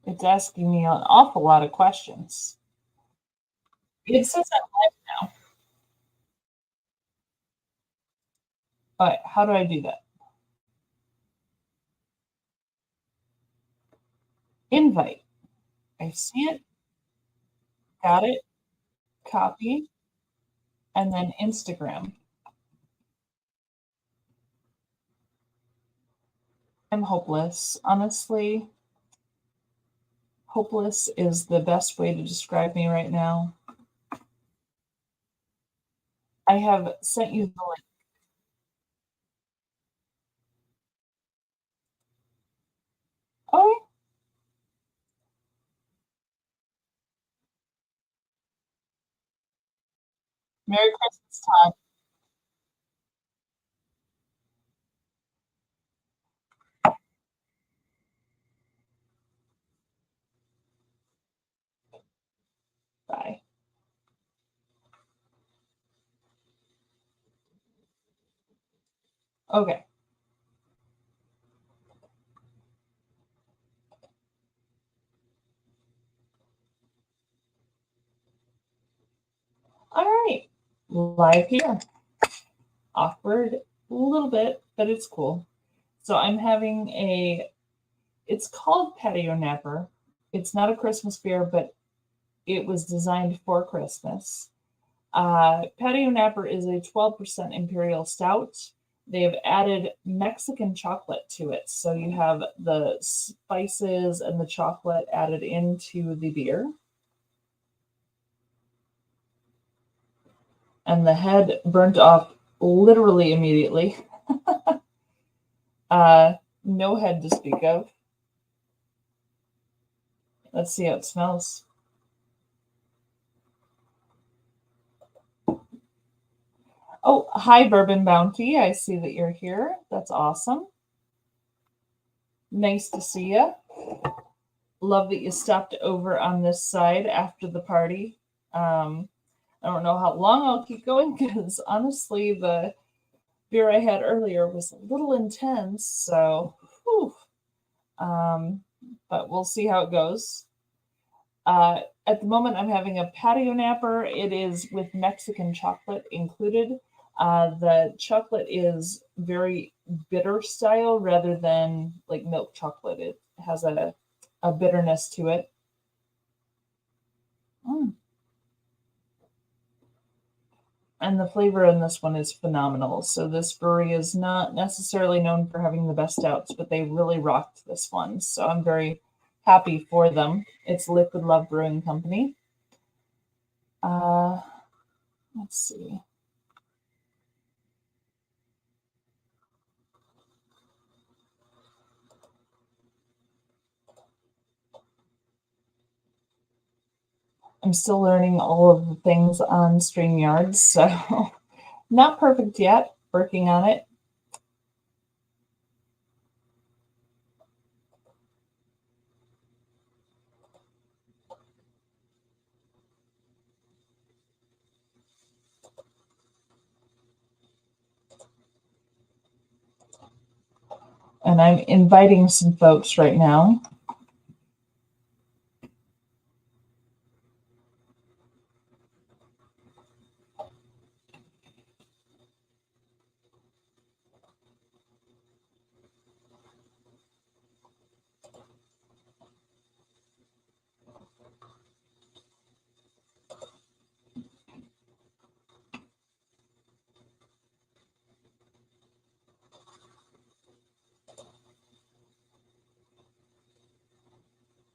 It's asking me an awful lot of questions. It says I'm live now. All right, how do I do that? Invite. I see it. Got it. Copy. And then Instagram. I'm hopeless. Honestly, hopeless is the best way to describe me right now. I have sent you the link. Oh, Merry Christmas, Todd. Bye. Okay. All right. Live here. Awkward a little bit, but it's cool. So I'm having it's called Patio Napper. It's not a Christmas beer, but it was designed for Christmas. Patio Napper is a 12% imperial stout. They have added Mexican chocolate to it. So you have the spices and the chocolate added into the beer. And the head burnt off literally immediately. No head to speak of. Let's see how it smells. Oh, hi, Bourbon Bounty. I see that you're here. That's awesome. Nice to see you. Love that you stopped over on this side after the party. I don't know how long I'll keep going because honestly, the beer I had earlier was a little intense. So, whew. But we'll see how it goes. At the moment, I'm having a patio napper. It is with Mexican chocolate included. The chocolate is very bitter style rather than like milk chocolate. It has a bitterness to it. Mm. And the flavor in this one is phenomenal. So this brewery is not necessarily known for having the best stouts, but they really rocked this one. So I'm very happy for them. It's Liquid Love Brewing Company. Uh, let's see. I'm still learning all of the things on StreamYard, so not perfect yet. Working on it. And I'm inviting some folks right now.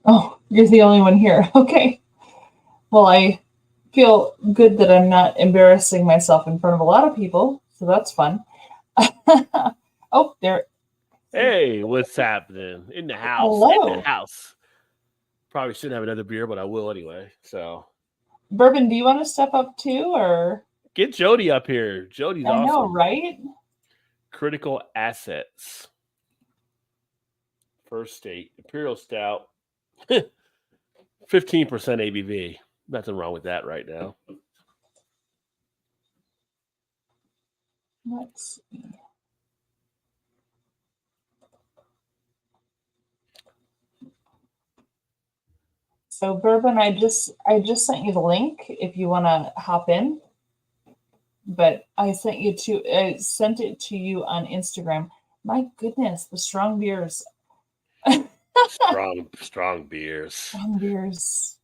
Oh, you're the only one here. Okay. Well, I feel good that I'm not embarrassing myself in front of a lot of people, so that's fun. Oh, there. Hey, what's happening? In the house. In the Hello. house. Probably shouldn't have another beer, but I will anyway. So Bourbon, do you want to step up too, or? get Jody up here. Jody's I know, awesome. right? Critical assets. First state. Imperial Stout. 15% ABV. Nothing wrong with that right now. Let's see. So Bourbon, I just sent you the link if you want to hop in. But I sent it to you on Instagram. My goodness, the strong beers. Strong beers. Strong beers.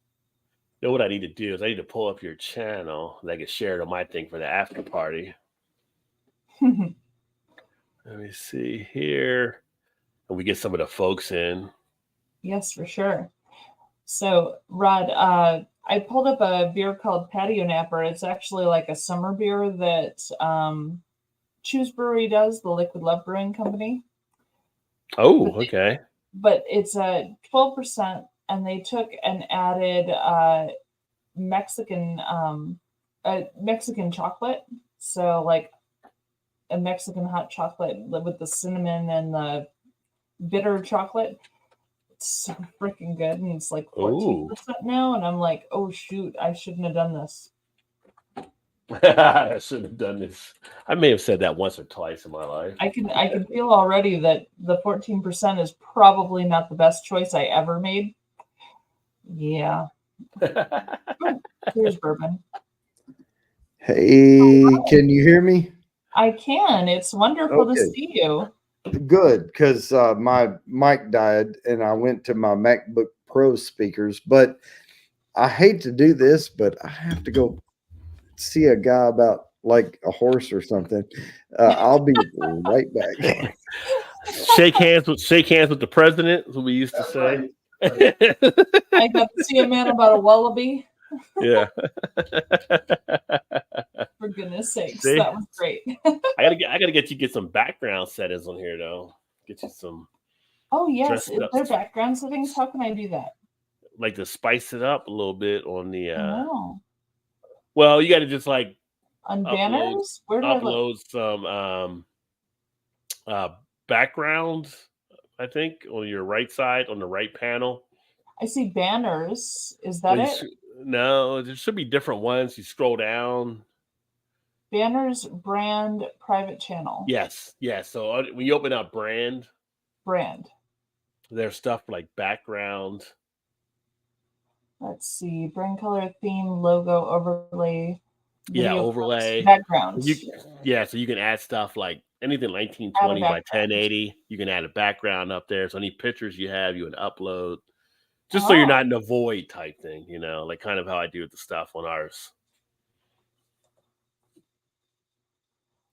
You know what I need to do is I need to pull up your channel and I can share it on my thing for the after party. Let me see here. And we get some of the folks in. Yes, for sure. So, Rod, I pulled up a beer called Patio Napper. It's actually like a summer beer that Choose Brewery does, the Liquid Love Brewing Company. Oh, okay. But it's a 12%, and they took and added Mexican chocolate. So like a Mexican hot chocolate with the cinnamon and the bitter chocolate. It's so freaking good, and it's like 14% now, and I'm like, oh shoot, I shouldn't have done this. I shouldn't have done this. I may have said that once or twice in my life. I can feel already that the 14% is probably not the best choice I ever made. Yeah. Here's Bourbon. Hey, can you hear me? I can. It's wonderful to see you. Good, because my mic died and I went to my MacBook Pro speakers. But I hate to do this, but I have to go see a guy about like a horse or something. I'll be right back. Shake hands with the president, as we used to say. I got to see a man about a wallaby. Yeah. For goodness sakes, that was great. I gotta get some background settings on here though. Get you some. Oh yes, is there background settings? How can I do that? Like to spice it up a little bit on the. No. Well, you got to just like on banners. Where do upload some background? I think on your right side, on the right panel. I see banners. Is that it? No, there should be different ones. You scroll down. Banners, brand, private channel. Yes. So when you open up brand, there's stuff like background. Let's see, brand color, theme, logo, overlay. Overlay. Background. So you can add stuff like anything 1920 by 1080. You can add a background up there. So any pictures you have, you would upload. Just so you're not in a void type thing, like kind of how I do with the stuff on ours.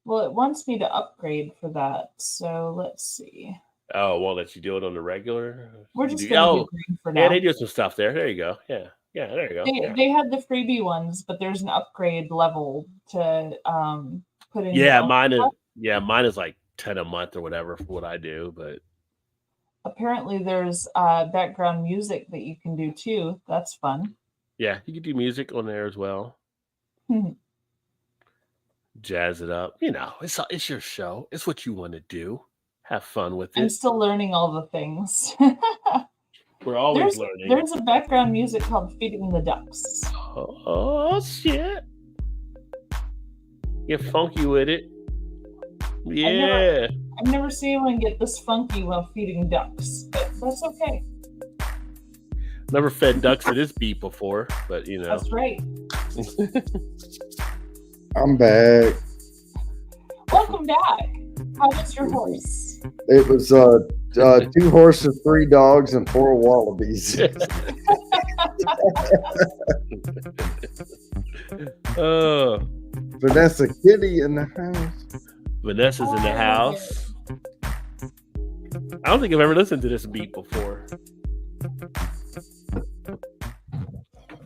Well, it wants me to upgrade for that. So let's see. Oh, won't let you do it on the regular? We're just going to do green for now. Yeah, they do some stuff there. There you go. Yeah, there you go. They had the freebie ones, but there's an upgrade level to put in. Yeah, mine is like 10 a month or whatever for what I do, but apparently there's background music that you can do too. That's fun. Yeah, you can do music on there as well. Jazz it up. It's your show. It's what you want to do. Have fun with it. I'm still learning all the things. We're always learning. There's a background music called Feeding the Ducks. Oh, shit. Get funky with it. Yeah. I've never seen anyone get this funky while feeding ducks, but that's okay. Never fed ducks to this beat before, but That's right. I'm back. Welcome back. How was your horse? It was 2 horses, 3 dogs, and 4 wallabies. Vanessa Kitty in the house. Vanessa's in the house. I don't think I've ever listened to this beat before.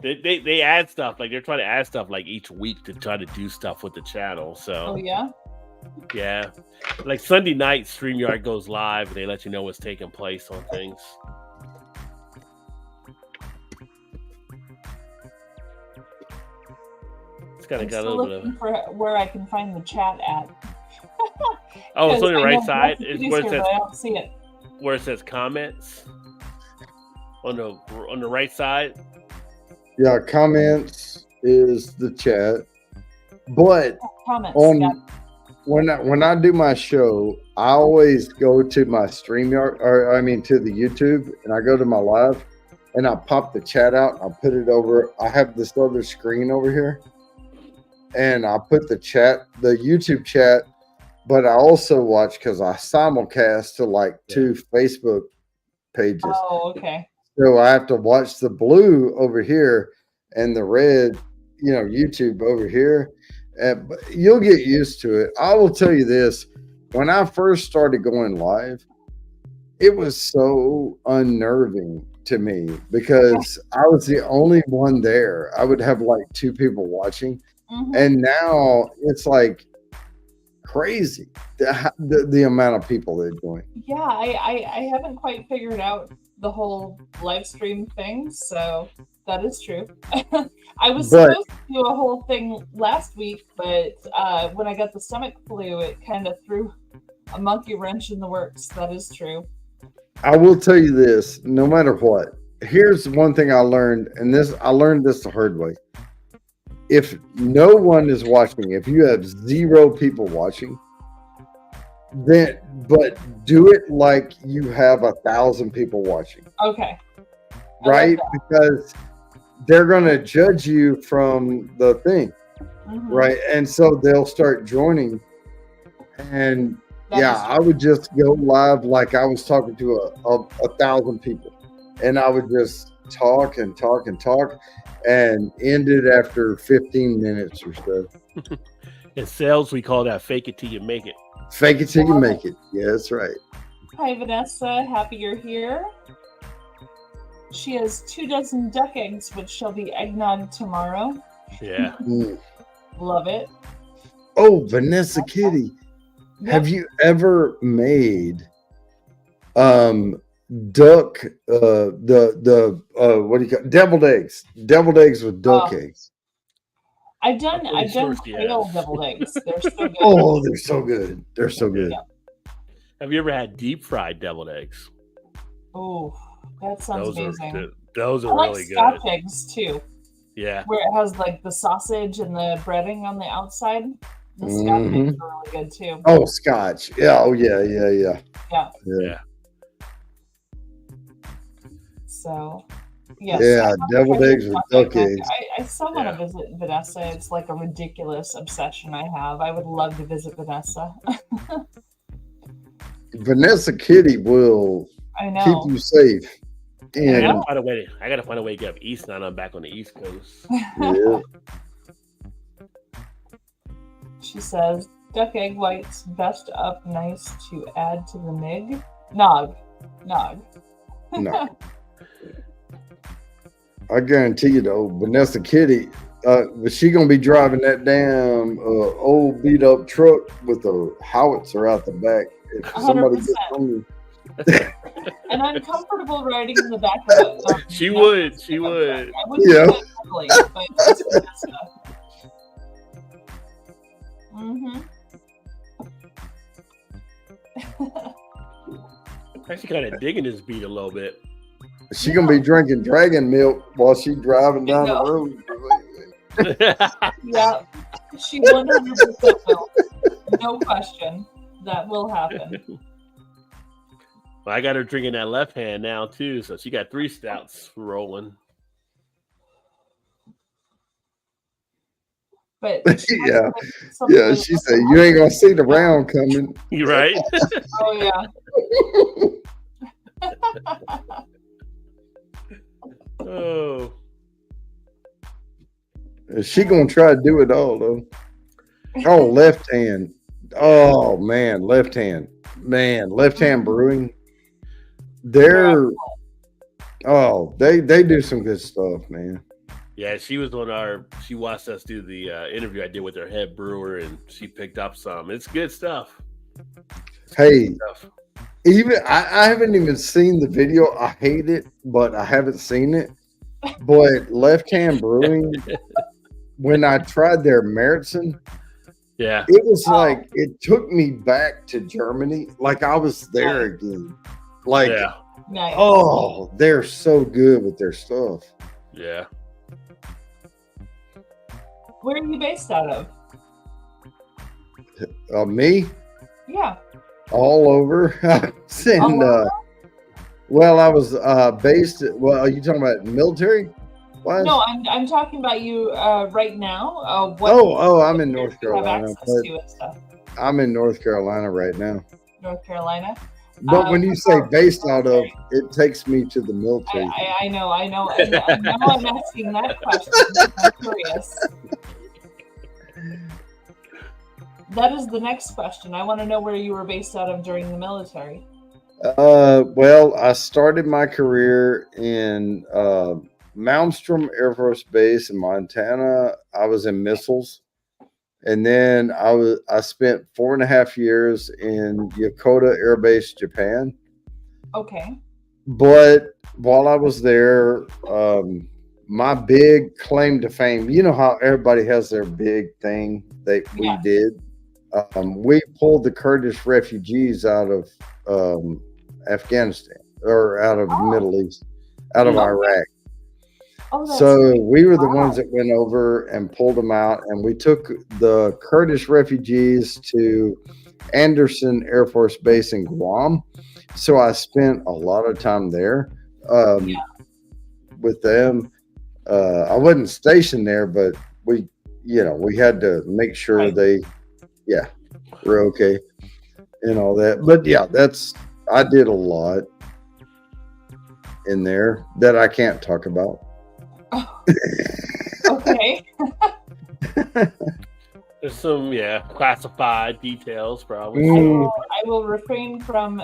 They add stuff, like they're trying to add stuff like each week to try to do stuff with the channel. So yeah, like Sunday night StreamYard goes live and they let you know what's taking place on things. It's kind of got a little bit of for where I can find the chat at. Oh, it's on the right side. It's where it says, I don't see it. Where it says comments on the right side. Yeah, comments is the chat. But comments, when I do my show, I always go to my StreamYard, to the YouTube, and I go to my live. and I pop the chat out. I put it over. I have this other screen over here, and I put the YouTube chat, but I also watch because I simulcast to like 2 Facebook pages. Oh, okay. So I have to watch the blue over here and the red, YouTube over here. But you'll get used to it. I will tell you this. When I first started going live, it was so unnerving to me because I was the only one there. I would have like 2 people watching. Mm-hmm. And now it's like crazy the amount of people they're doing. Yeah, I haven't quite figured out the whole live stream thing, so that is true. I was supposed to do a whole thing last week, but when I got the stomach flu, it kind of threw a monkey wrench in the works. That is true. I will tell you this, no matter what, here's one thing I learned, and I learned this the hard way. If no one is watching, if you have 0 people watching, but do it like you have 1,000 people watching. Okay. Right? Because they're going to judge you from the thing. Mm-hmm. Right? And so they'll start joining. And I would just go live like I was talking to 1,000 people. And I would just talk and talk and talk and end it after 15 minutes or so. In sales, we call that fake it till you make it. Fake it till you make it. Yeah, that's right. Hi, Vanessa. Happy you're here. She has 24 duck eggs, which shall be eggnog tomorrow. Yeah. Love it. Oh, Vanessa Kitty. Yep. Have you ever made duck what do you call deviled eggs? Deviled eggs with duck eggs. I've done quail deviled eggs. They're so good. Oh, they're so good. They're so good. Yeah. Have you ever had deep fried deviled eggs? Oh, that sounds amazing. Those are really good. Scotch eggs too. Yeah. Where it has like the sausage and the breading on the outside. The Scotch eggs are really good too. Oh, Scotch. Yeah. Oh, yeah. Yeah. So, yes. Yeah, deviled eggs with duck eggs. I still want to visit Vanessa. It's like a ridiculous obsession I have. I would love to visit Vanessa. Vanessa Kitty will keep you safe. And I gotta find a way to get up east now. I'm back on the East Coast. Yeah. She says, duck egg whites best up nice to add to the nig. Nog. No. I guarantee you though, Vanessa Kitty, she gonna be driving that damn old beat up truck with a howitzer out the back. If 100%. Somebody gets on you. And I'm comfortable riding in the back of it. She would. I wouldn't Yeah. heavily, but it's Vanessa. Actually, kind of digging this beat a little bit. She gonna be drinking dragon milk while she driving down the road. Yeah, she 100% will. No question, that will happen. Well, I got her drinking that left hand now too, so she got 3 stouts rolling. But yeah, she said you ain't gonna see the round coming. You right? Oh yeah. Oh, she gonna try to do it all though. Oh, left hand. Oh man, left hand brewing. They do some good stuff, man. Yeah, she was she watched us do the interview I did with their head brewer, and she picked up some. It's good stuff. Hey, even I haven't even seen the video. I hate it, but I haven't seen it. But Left Hand Brewing, when I tried their Meritzen, yeah, it was like it took me back to Germany, like I was there again. Like, nice. Oh, they're so good with their stuff. Yeah. Where are you based out of? Me? Yeah. All over. Well, I was based. Well, are you talking about military? What? No, I'm talking about you right now. I'm in North you have Carolina. access But to and stuff. I'm in North Carolina right now. North Carolina. But when you say based out of, military. it takes me to the military. I know. And now I'm asking that question. I'm curious. That is the next question. I want to know where you were based out of during the military. Well, I started my career in Malmstrom Air Force Base in Montana. I was in missiles, and then I spent 4.5 years in Yokota Air Base, Japan. Okay. But while I was there, my big claim to fame, you know how everybody has their big thing that we did. We pulled the Kurdish refugees out of Afghanistan, or out of the Middle East, out of Iraq. So we were the ones that went over and pulled them out, and we took the Kurdish refugees to Anderson Air Force Base in Guam. So I spent a lot of time there with them. I wasn't stationed there, but we had to make sure they were okay and all that. But I did a lot in there that I can't talk about. Okay. There's some classified details probably. I will refrain from.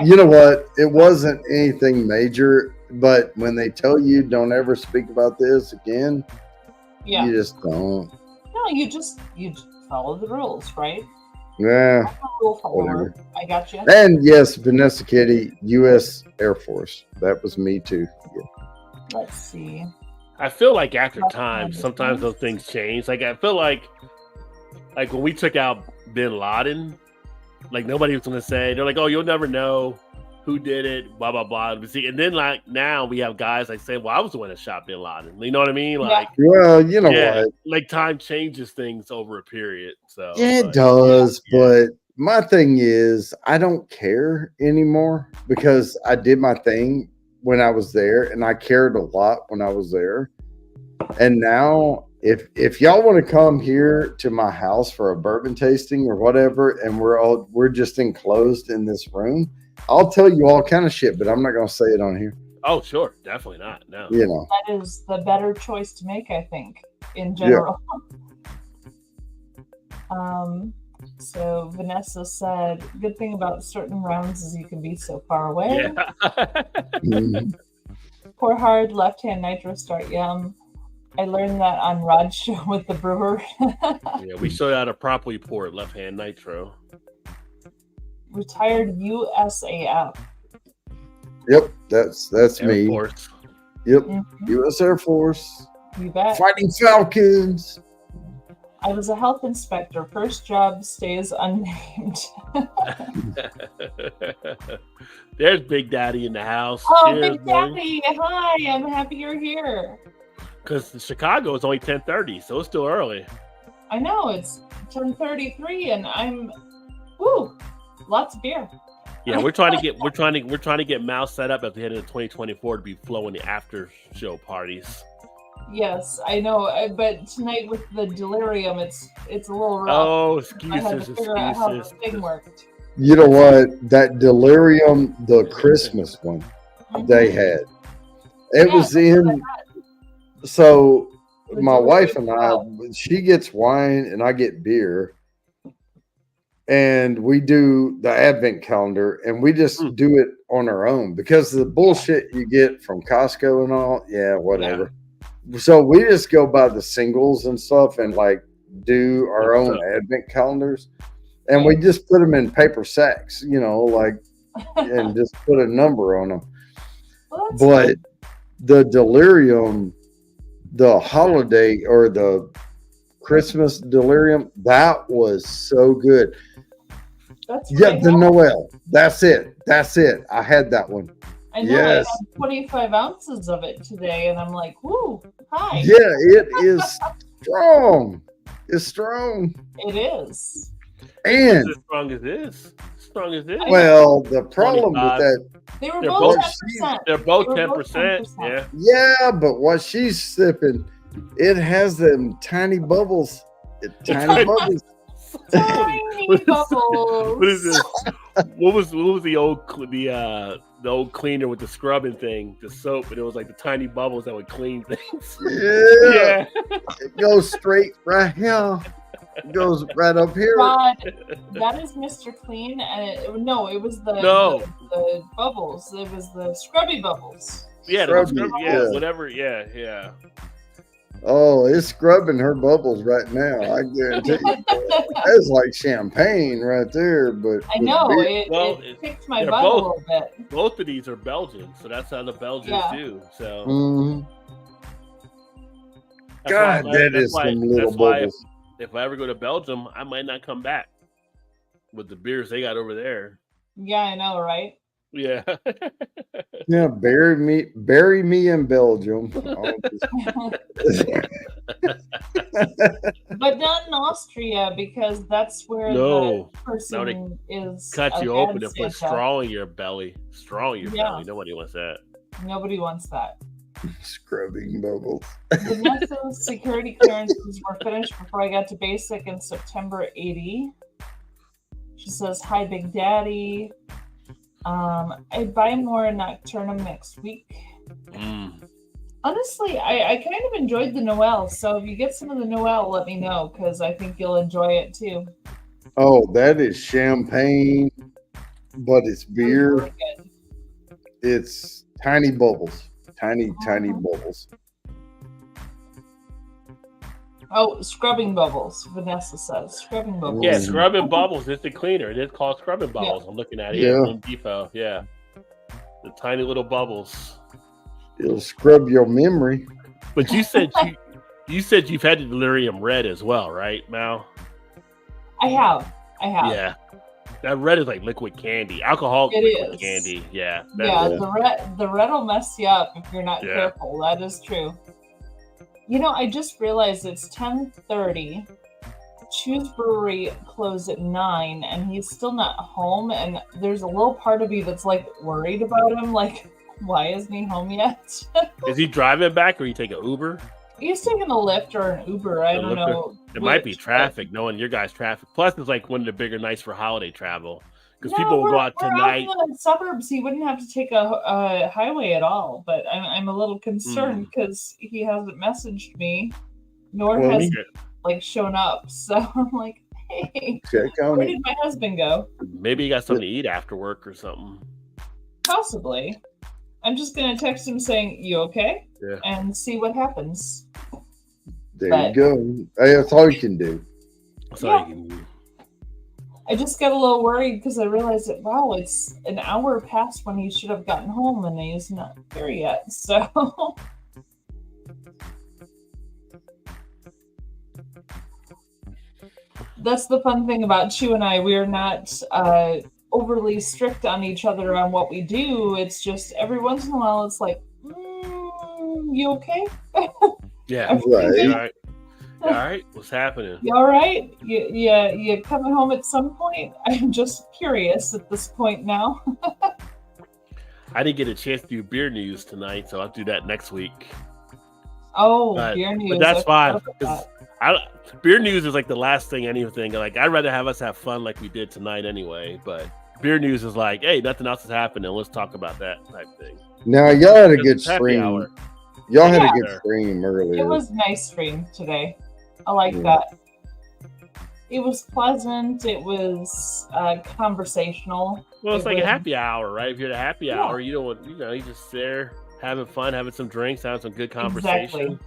You know what? It wasn't anything major, but when they tell you don't ever speak about this again, you just don't. No, you just follow the rules, right? Yeah. Whatever. I got you. And yes, Vanessa Kitty, U.S. Air Force. That was me too. Yeah. Let's see. I feel like after time, sometimes those things change. Like I feel like when we took out Bin Laden, like nobody was gonna say, they're like, "Oh, you'll never know who did it," blah blah blah. And then like now we have guys like saying, "Well, I was the one that shot Bin Laden." You know what I mean? Like, well, you know what? Like time changes things over a period. So it does, but my thing is, I don't care anymore because I did my thing when I was there, and I cared a lot when I was there. And now, if y'all want to come here to my house for a bourbon tasting or whatever, and we're just enclosed in this room, I'll tell you all kind of shit, but I'm not going to say it on here. Oh, sure, definitely not. No, that is the better choice to make, I think, in general. So Vanessa said, "Good thing about certain rounds is you can be so far away." Yeah. Pour hard, left-hand nitro start yum. I learned that on Rod's show with the brewer. We showed how to properly pour left-hand nitro. Retired USAF. Yep, that's Air me. Force. Yep, U.S. Air Force. You bet. Fighting Falcons. I was a health inspector. First job stays unnamed. There's Big Daddy in the house. Oh, Cheers, Big Daddy! Hi, I'm happy you're here. Because Chicago is only 10:30, so it's still early. I know, it's 10:33, and I'm lots of beer. Yeah, we're trying to get Mouse set up at the end of 2024 to be flowing the after show parties. Yes, I know, but tonight with the delirium, it's a little rough. Oh, I had to figure out how the thing worked. You know what? That delirium, the Christmas one they had. It was in. So my wife and I, she gets wine and I get beer, and we do the advent calendar, and we just do it on our own because the bullshit you get from Costco and all, whatever. So we just go by the singles and stuff and like do our own advent calendars, and we just put them in paper sacks, and just put a number on them. But the delirium, the holiday or the Christmas delirium, that was so good. The Noel. That's it. I had that one. I know. Yes. I had 25 ounces of it today, and I'm like, "Woo, hi." Yeah, it is strong. It's strong. It is. And as strong as this. Strong as this. well, the problem with 25. that, They were They're both both- 10%. They're both They were 10%. both 10%. Yeah. yeah, but what she's sipping, it has them tiny bubbles. Tiny bubbles. Tiny What is- bubbles. What is this? What was the old the old cleaner with the scrubbing thing, the soap, and it was like the tiny bubbles that would clean things. Yeah, it goes straight right here. It goes right up here. God, that is Mr. Clean, and it was the the bubbles. It was the scrubby bubbles. Yeah, Scrubby, yeah, yeah. whatever. Yeah. Oh, it's scrubbing her bubbles right now. I guarantee you. That's like champagne right there. But I with know beer- it picked my they're butt both- a little bit. Both of these are Belgian, so that's how the Belgians Yeah. do. So Mhm. that's God, why- that that's is why- some little that's why bubbles. if I ever go to Belgium, I might not come back with the beers they got over there. Yeah, I know, right? Yeah. Yeah, bury me in Belgium. I'll just- But not in Austria because that's where No. the person is. Cut you a open bad and put Santa. straw in your belly. Straw in your Yeah. belly. Nobody wants that. Nobody wants that. Scrubbing bubbles. Vanessa's security clearances were finished before I got to basic in September 80. She says, "Hi, Big Daddy. I buy more Nocturnum next week." Mm. Honestly, I kind of enjoyed the Noel. So if you get some of the Noel, let me know because I think you'll enjoy it too. Oh, that is champagne, but it's beer. Really good. It's tiny bubbles. Tiny Mhm. bubbles. Oh, scrubbing bubbles. Vanessa says scrubbing bubbles. Yeah, Mm. scrubbing bubbles is the cleaner. It is called scrubbing bubbles. I'm looking at it here Yeah. at Home Depot. Yeah. The tiny little bubbles. It'll scrub your memory. But you said you said you've had the delirium red as well, right, Mal? I have. Yeah. That red is like liquid candy. Alcohol It liquid is. candy. Yeah. that Yeah, is- the red will mess you up if you're not Yeah. careful. That is true. You know, I just realized it's 10:30. Choose Brewery closed at 9, and he's still not home. And there's a little part of me that's like worried about him. Like, why isn't he home yet? Is he driving back or you take an Uber? He's taking a Lyft or an Uber. I A don't Lyft or- know. It might be which, but- traffic, knowing your guys' traffic. Plus, it's like one of the bigger nights for holiday travel because No, people will go we're- out we're tonight. Out in the suburbs, he wouldn't have to take a highway at all. But I'm a little concerned because he hasn't messaged me, nor Well, has Yeah. like shown up. So I'm like, hey, Check on where it. did my husband go? Maybe you got something to eat after work or something. Possibly. I'm just gonna text him saying, "You okay?" Yeah. and see what happens. There But- you go. Hey, that's all you can do. So Yeah. you can, I just got a little worried because I realized that wow, it's an hour past when he should have gotten home and he's not here yet. So that's the fun thing about Chu and I. We're not overly strict on each other on what we do. It's just every once in a while, it's like, "You okay? yeah. Everything Right. good? All right. All right. What's happening? You all right? You coming home at some point?" I'm just curious at this point now. I didn't get a chance to do beer news tonight, so I'll do that next week. Oh, But- beer news. But that's I fine. forgot about 'Cause that. beer news is like the last thing anything. Like I'd rather have us have fun like we did tonight anyway. But beer news is like, hey, nothing else is happening. Let's talk about that type thing. Now y'all had a good It's happy stream. hour. Y'all had Yeah. a good stream earlier. It was a nice stream today. I like Yeah. that. It was pleasant. It was conversational. Well, it's It like a was- happy hour, right? If you're at a happy Yeah. hour, you don't want, you just there having fun, having some drinks, having some good conversation. Exactly.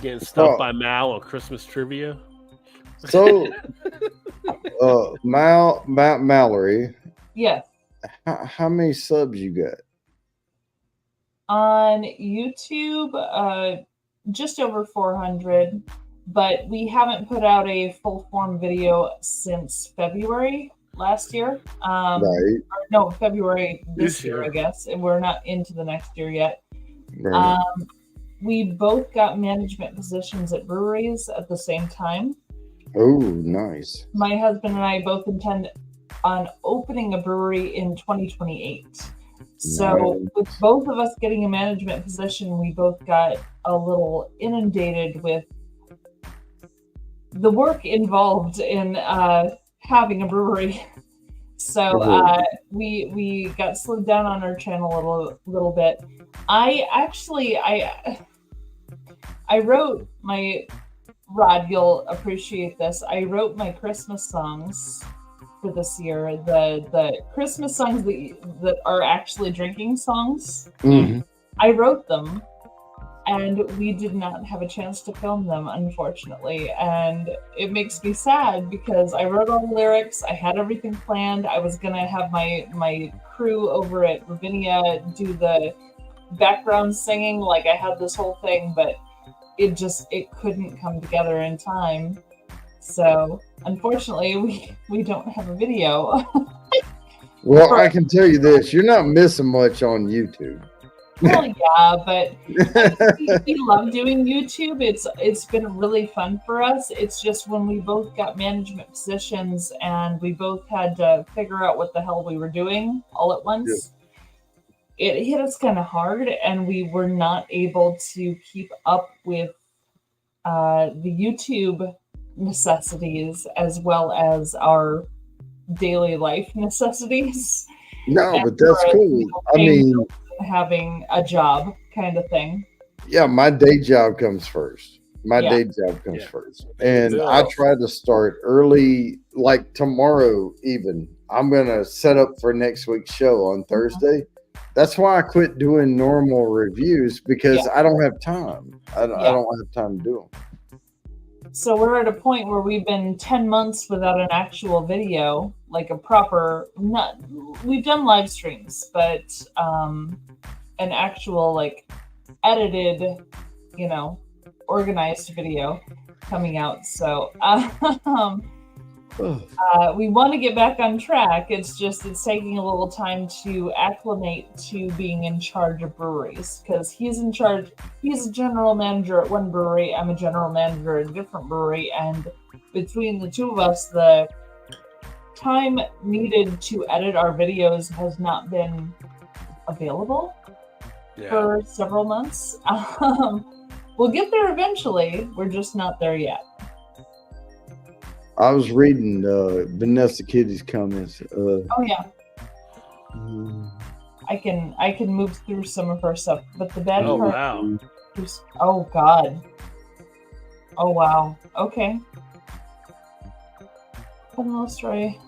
Getting stumped Oh. by Mal on Christmas trivia. So, Mallory, Yes. how many subs you got? On YouTube, just over 400, but we haven't put out a full form video since February last year. Right, Or no, February this This year, year. I guess, and we're not into the next year yet. right. We both got management positions at breweries at the same time. Oh, nice. My husband and I both intend on opening a brewery in 2028. So Nice. with both of us getting a management position, we both got a little inundated with the work involved in having a brewery. So we got slowed down on our channel a little bit. I wrote my Rod, you'll appreciate this. I wrote my Christmas songs for this year. The Christmas songs that are actually drinking songs. Mhm. I wrote them, and we did not have a chance to film them, unfortunately. And it makes me sad because I wrote all the lyrics. I had everything planned. I was gonna have my crew over at Ravinia do the background singing. Like I had this whole thing, but it couldn't come together in time. So unfortunately, we don't have a video. Well, I can tell you this: you're not missing much on YouTube. Well, yeah, but we love doing YouTube. It's been really fun for us. It's just when we both got management positions and we both had to figure out what the hell we were doing all at once. Yeah. It hit us kind of hard, and we were not able to keep up with the YouTube necessities as well as our daily life necessities. No, but that's cool. I mean, having a job kind of thing. Yeah, my day job comes first. Day job comes first. And I try to start early, like tomorrow even. I'm going to set up for next week's show on Thursday. That's why I quit doing normal reviews, because I don't have time. I don't have time to do them. So we're at a point where we've been 10 months without an actual video, like a proper, we've done live streams, but an actual like edited, organized video coming out. So we want to get back on track. It's taking a little time to acclimate to being in charge of breweries, because he's in charge. He's a general manager at one brewery. I'm a general manager at a different brewery. And between the two of us, the time needed to edit our videos has not been available for several months. We'll get there eventually. We're just not there yet. I was reading Vanessa Kitty's comments. Oh yeah. I can move through some of her stuff, but the bad part. Wow. Oh God. Oh wow. Okay. Criminal story.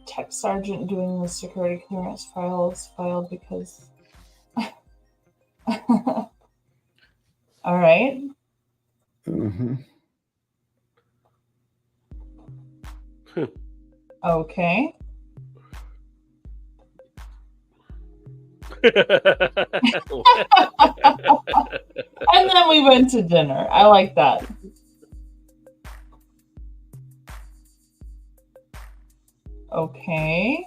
Tech sergeant doing the security clearance files filed because. All right. Mm-hmm. Okay. And then we went to dinner. I like that. Okay.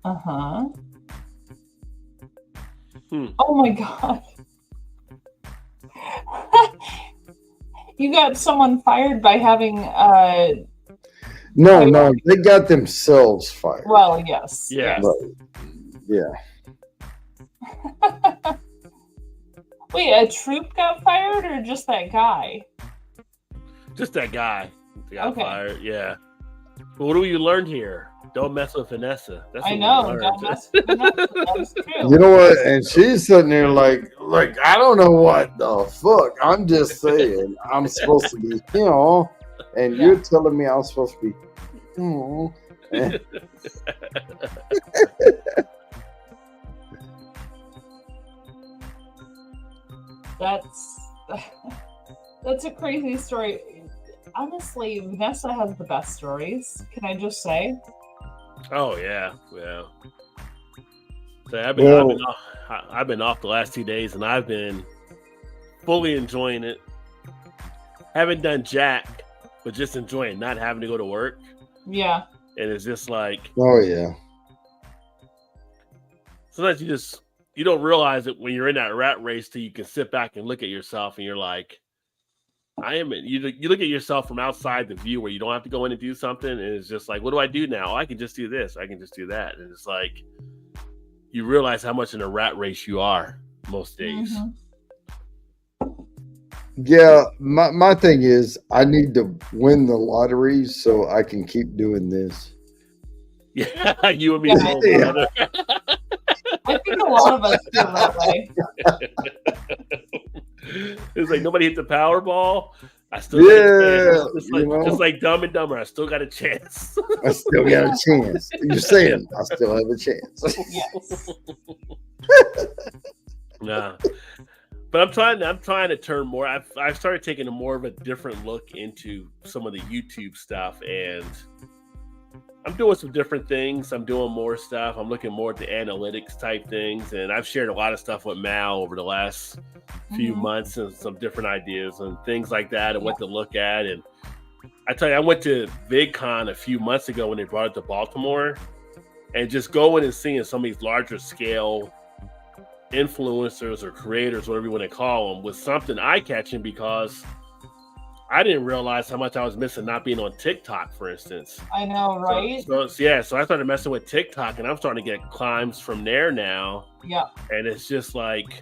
Uh-huh. Oh my God. You got someone fired by having No, they got themselves fired. Well, yes. Yeah. Yeah. Wait, a troop got fired or just that guy? Just that guy. Got fired. Yeah. But what do you learn here? Don't mess with Vanessa. That's what I know. Don't mess with Vanessa. That's true. You know what? And she's sitting there like I don't know what the fuck. I'm just saying I'm supposed to be, and you're telling me I'm supposed to be, That's a crazy story. Honestly, Vanessa has the best stories. Can I just say? Oh yeah. So I've been off the last 2 days, and I've been fully enjoying it. Haven't done jack, but just enjoying not having to go to work. Yeah. And it's just like, oh yeah. Sometimes you just you don't realize it when you're in that rat race till you can sit back and look at yourself and you're like, you look at yourself from outside the view where you don't have to go in and do something. And it's just like, what do I do now? I can just do this. I can just do that. And it's like, you realize how much in a rat race you are most days. Yeah, my thing is I need to win the lottery so I can keep doing this. Yeah, you and me both, brother. I think a lot of us feel that way. It's like nobody hit the Powerball. I still got a chance. Just like Dumb and Dumber, I still got a chance. I still got a chance. You're saying I still have a chance. Yes. Nah. But I'm trying to turn more. I've started taking a more of a different look into some of the YouTube stuff, and I'm doing some different things. I'm doing more stuff. I'm looking more at the analytics type things, and I've shared a lot of stuff with Mal over the last few months and some different ideas and things like that and what to look at. And I tell you, I went to VidCon a few months ago when they brought it to Baltimore, and just going and seeing some of these larger scale influencers or creators, whatever you want to call them, was something eye-catching because I didn't realize how much I was missing not being on TikTok, for instance. I know, right? So I started messing with TikTok, and I'm starting to get climbs from there now. Yeah. And it's just like,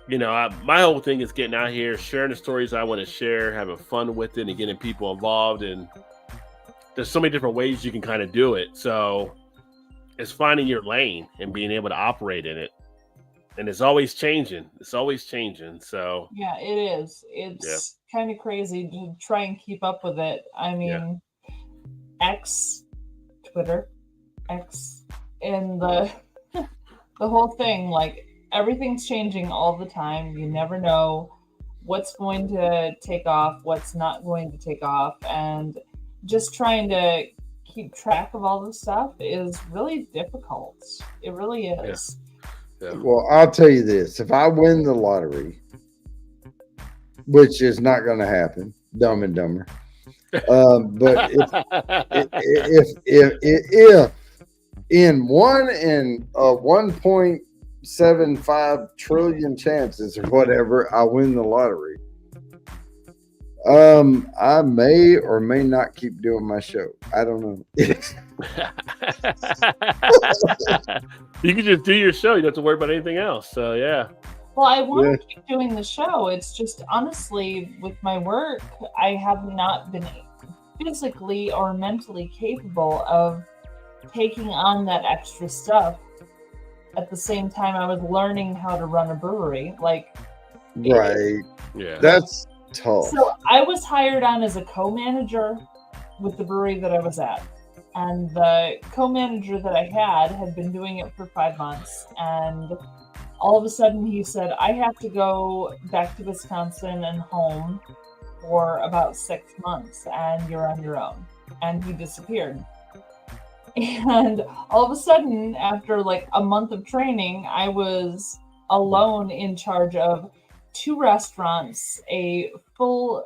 my whole thing is getting out here, sharing the stories I want to share, having fun with it, and getting people involved. And there's so many different ways you can kind of do it. So it's finding your lane and being able to operate in it. And it's always changing. So yeah, it is. It's kind of crazy to try and keep up with it. I mean, X, Twitter, X, and the whole thing, like everything's changing all the time. You never know what's going to take off, what's not going to take off, and just trying to keep track of all this stuff is really difficult. It really is. Yeah. Well, I'll tell you this: if I win the lottery, which is not going to happen, Dumb and Dumber, but if in 1.75 trillion chances or whatever, I win the lottery, I may or may not keep doing my show. I don't know. You can just do your show. You don't have to worry about anything else. So yeah. Well, I want to keep doing the show. It's just honestly, with my work, I have not been physically or mentally capable of taking on that extra stuff. At the same time, I was learning how to run a brewery. Like, right. Yeah. That's tough. So I was hired on as a co-manager with the brewery that I was at. And the co-manager that I had been doing it for 5 months. And all of a sudden he said, I have to go back to Wisconsin and home for about 6 months and you're on your own. And he disappeared. And all of a sudden, after like a month of training, I was alone in charge of 2 restaurants, a full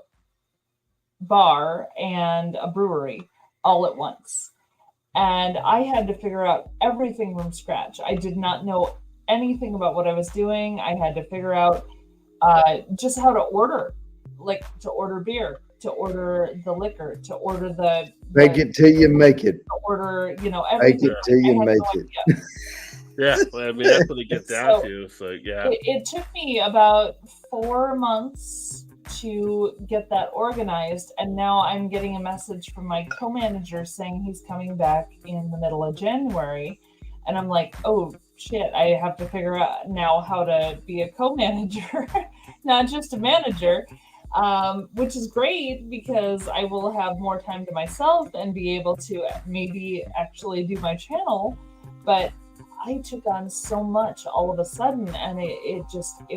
bar, and a brewery all at once. And I had to figure out everything from scratch. I did not know anything about what I was doing. I had to figure out just how to order, like to order beer, to order the liquor, to order the make it till you make it. To order, everything. Make it till you make it. Yeah, well, I mean that's what it gets down to. So yeah, it took me about 4 months to get that organized, and now I'm getting a message from my co-manager saying he's coming back in the middle of January, and I'm like, oh shit, I have to figure out now how to be a co-manager, not just a manager, which is great because I will have more time to myself and be able to maybe actually do my channel. But I took on so much all of a sudden, and it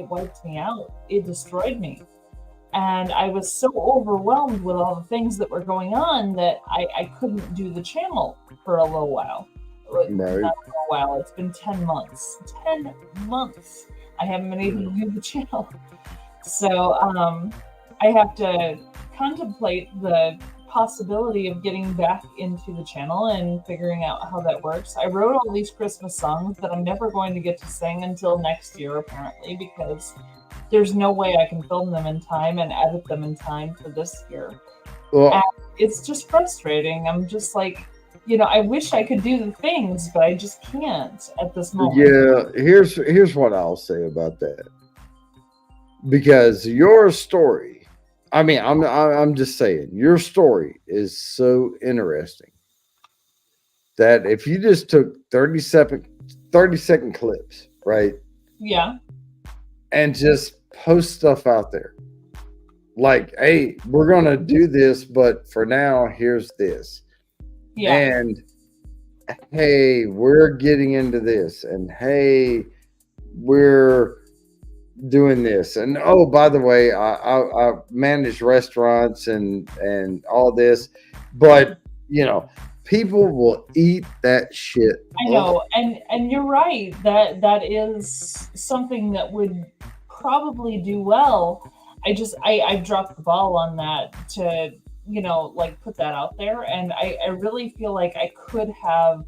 wiped me out. It destroyed me. And I was so overwhelmed with all the things that were going on that I couldn't do the channel for a little while. Right. Not for a while. It's been 10 months. 10 months. I haven't been able to do the channel. So I have to contemplate the possibility of getting back into the channel and figuring out how that works. I wrote all these Christmas songs that I'm never going to get to sing until next year, apparently, because there's no way I can film them in time and edit them in time for this year. Well, And it's just frustrating. I'm just like, I wish I could do the things, but I just can't at this moment. yeah, here's what I'll say about that. Because your story, I mean, I'm just saying, your story is so interesting that if you just took 30-second clips, right? Yeah. And just post stuff out there. Like, hey, we're gonna do this, but for now, here's this. Yeah. And hey, we're getting into this, and hey, we're doing this, and oh, by the way, I manage restaurants and all this, but people will eat that shit. I know, and you're right. That is something that would probably do well. I've dropped the ball on that to put that out there, and I really feel like I could have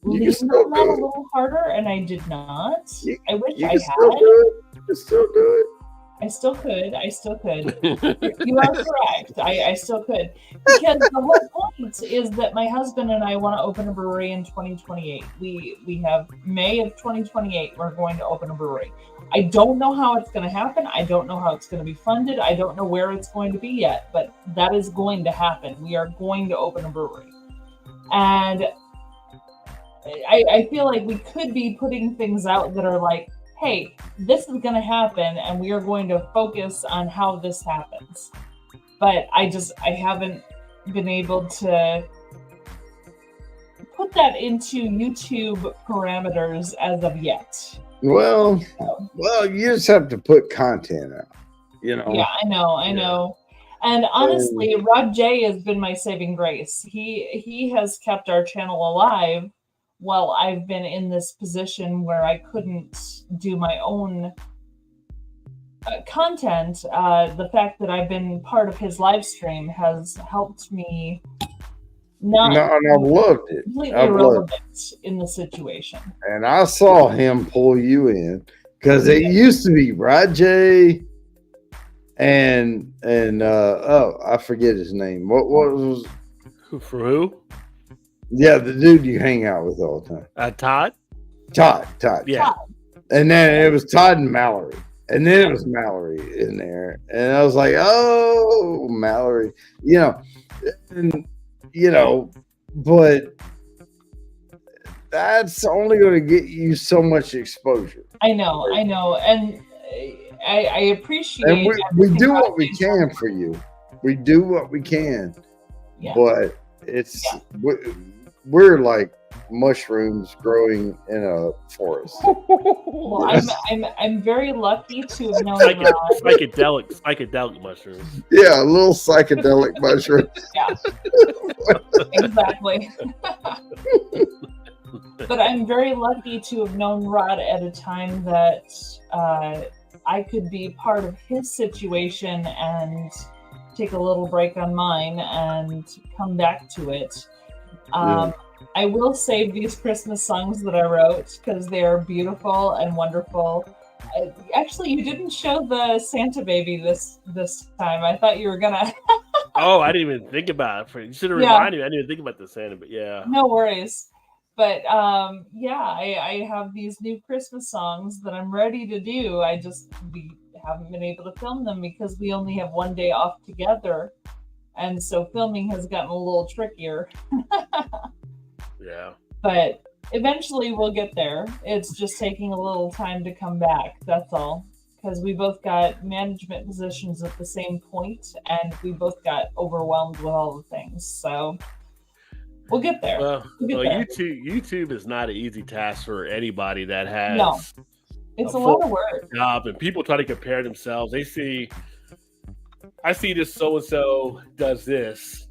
leaned on that a little harder, and I did not. I wish I had. You can still do it. I still could. You are correct. I still could. Because the whole point is that my husband and I want to open a brewery in 2028. We have May of 2028. We're going to open a brewery. I don't know how it's going to happen. I don't know how it's going to be funded. I don't know where it's going to be yet, but that is going to happen. We are going to open a brewery. And I feel like we could be putting things out that are like, hey, this is going to happen, and we are going to focus on how this happens. But I haven't been able to put that into YouTube parameters as of yet. Well, you just have to put content out, Yeah, I know. And honestly, Rod J has been my saving grace. He has kept our channel alive while I've been in this position where I couldn't do my own content. The fact that I've been part of his live stream has helped me not and I've loved it. Completely irrelevant in the situation. And I saw him pull you in because it used to be Rod J and I forget his name. What was for who? Yeah, the dude you hang out with all the time. Todd. Yeah. Todd. And then it was Todd and Mallory. And then it was Mallory in there. And I was like, oh, Mallory. But that's only going to get you so much exposure. I know. And I appreciate and we do what we can for you. We do what we can. Yeah. But we're like mushrooms growing in a forest. Well, I'm very lucky to have known psychedelic mushrooms. Yeah, a little psychedelic mushroom. Yeah, exactly. But I'm very lucky to have known Rod at a time that I could be part of his situation and take a little break on mine and come back to it. I will save these Christmas songs that I wrote because they are beautiful and wonderful. Actually, you didn't show the Santa baby this time. I thought you were gonna. Oh, I didn't even think about it. You should have reminded me. I didn't even think about the Santa, but yeah. No worries. But I have these new Christmas songs that I'm ready to do. We haven't been able to film them because we only have one day off together. And so filming has gotten a little trickier. Yeah. But eventually we'll get there. It's just taking a little time to come back. That's all. Because we both got management positions at the same point, and we both got overwhelmed with all the things. So we'll get there. Well, YouTube is not an easy task for anybody that has. No, it's a lot of work. Job, and people try to compare themselves. I see this so-and-so does this,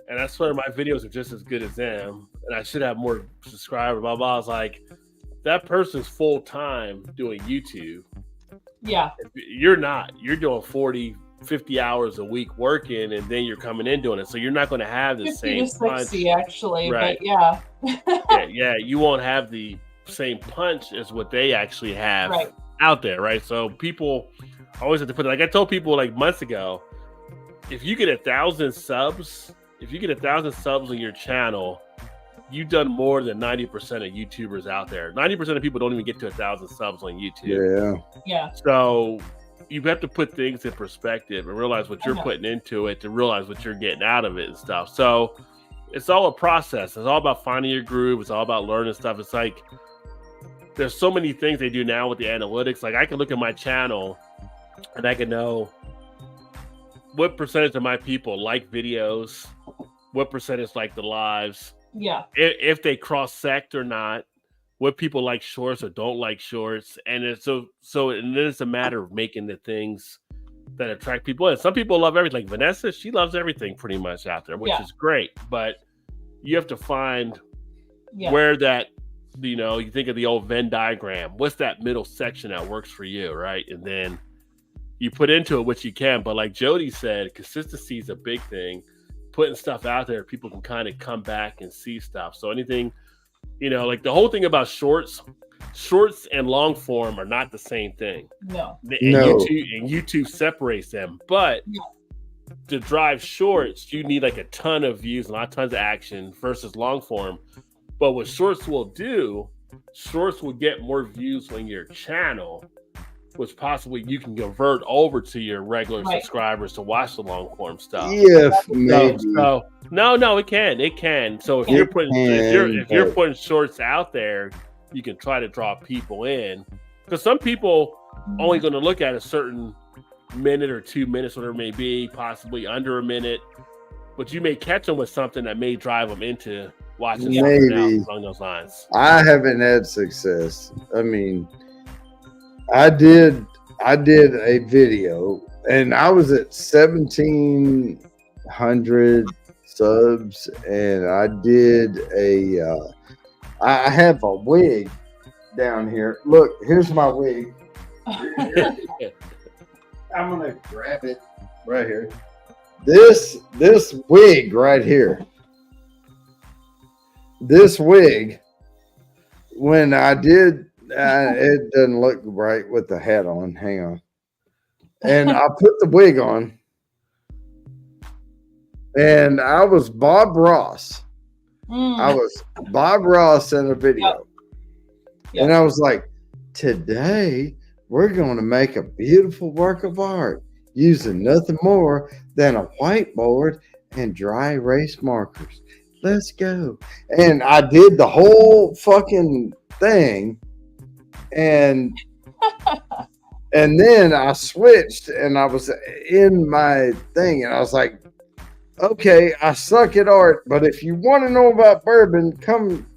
and I swear my videos are just as good as them, and I should have more subscribers, blah, blah. I was like, that person's full-time doing YouTube. Yeah. You're not. You're doing 40, 50 hours a week working, and then you're coming in doing it. So you're not going to have the 50 same to 60 punch. actually, Right. but yeah. Yeah, you won't have the same punch as what they actually have Right. out there, right? So people always have to put it, like I told people like months ago, if you get 1,000 subs, on your channel, you've done more than 90% of YouTubers out there. 90% of people don't even get to 1,000 subs on YouTube. Yeah. So you have to put things in perspective and realize what you're putting into it to realize what you're getting out of it and stuff. So it's all a process. It's all about finding your groove. It's all about learning stuff. It's like there's so many things they do now with the analytics. Like I can look at my channel and I can know what percentage of my people like videos, what percentage like the lives, if they cross sect or not, what people like shorts or don't like shorts, and it's so and then it's a matter of making the things that attract people. And some people love everything. Like Vanessa, she loves everything pretty much out there, which is great. But you have to find where that, you think of the old Venn diagram. What's that middle section that works for you, right? And then you put into it what you can. But like Jody said, consistency is a big thing. Putting stuff out there, people can kind of come back and see stuff. So anything, like the whole thing about shorts and long form are not the same thing. No. And YouTube separates them. But to drive shorts, you need like a ton of views and a lot of tons of action versus long form. But what shorts will do, shorts will get more views on your channel, which possibly you can convert over to your regular subscribers to watch the long form stuff. Maybe. So no, it can. So if you're putting shorts out there, you can try to draw people in, because some people only going to look at a certain minute or 2 minutes, whatever it may be, possibly under a minute, but you may catch them with something that may drive them into watching something else along those lines. I haven't had success. I mean, I did a video and I was at 1,700 subs, and I did I have a wig down here. Look, here's my wig. I'm gonna grab it right here. This wig right here. This wig, when I did, it doesn't look right with the hat on. Hang on. And I put the wig on, and I was Bob Ross. I was Bob Ross in a video. And I was like, today we're going to make a beautiful work of art using nothing more than a whiteboard and dry erase markers. Let's go. And I did the whole fucking thing. And then I switched and I was in my thing and I was like, okay, I suck at art, but if you want to know about bourbon, come.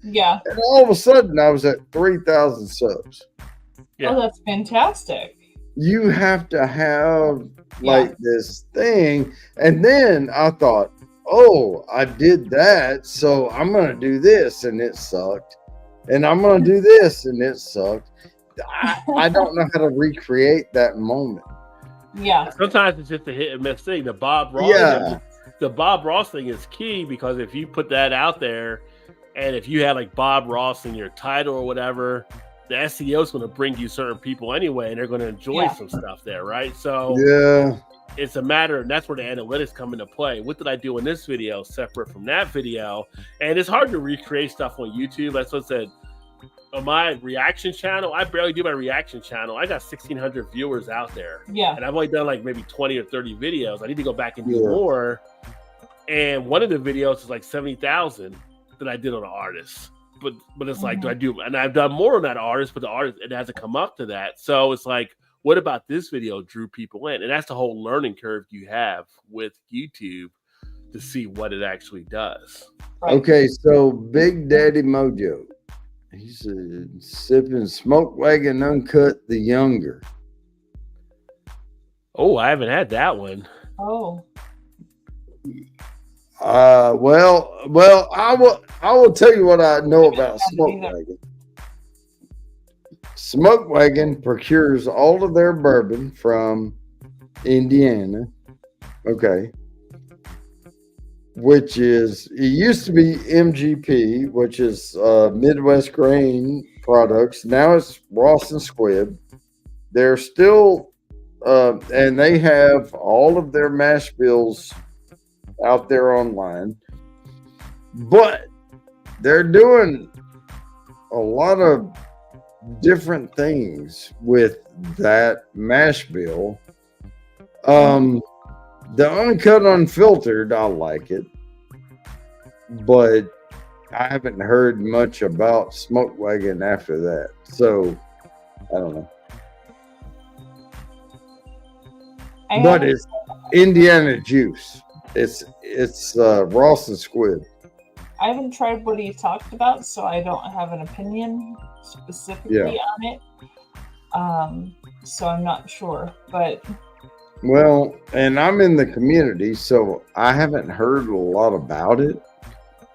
Yeah. And all of a sudden I was at 3,000 subs. Yeah. Oh, that's fantastic. You have to have like this thing. And then I thought, oh, I did that, so I'm going to do this, and it sucked. And I'm going to do this, and it sucked. I don't know how to recreate that moment. Yeah. Sometimes it's just a hit and miss thing. The Bob Ross thing is key, because if you put that out there, and if you had like Bob Ross in your title or whatever, the SEO is going to bring you certain people anyway, and they're going to enjoy some stuff there, right? So it's a matter, and that's where the analytics come into play. What did I do in this video separate from that video? And it's hard to recreate stuff on YouTube. That's what I said. On my reaction channel, I barely do my reaction channel. I got 1,600 viewers out there. Yeah. And I've only done like maybe 20 or 30 videos. I need to go back and do more. And one of the videos is like 70,000 that I did on an artist. But it's like, do I do? And I've done more on that artist, but the artist, it hasn't come up to that. So it's like, what about this video drew people in? And that's the whole learning curve you have with YouTube to see what it actually does. Right. Okay, so Big Daddy Mojo. He's sipping Smoke Wagon Uncut the Younger. Oh, I haven't had that one. Oh. Well, I will tell you what I know about Smoke Wagon. Smoke Wagon procures all of their bourbon from Indiana. Okay. Which is, it used to be MGP, which is Midwest Grain Products. Now it's Ross and Squibb. They're still, and they have all of their mash bills out there online. But they're doing a lot of different things with that mash bill. The uncut, unfiltered, I like it, but I haven't heard much about Smoke Wagon after that. So I don't know. But it's Indiana Juice. It's Ross and Squibb. I haven't tried what he talked about, so I don't have an opinion specifically on it. So I'm not sure, but. Well, and I'm in the community, so I haven't heard a lot about it.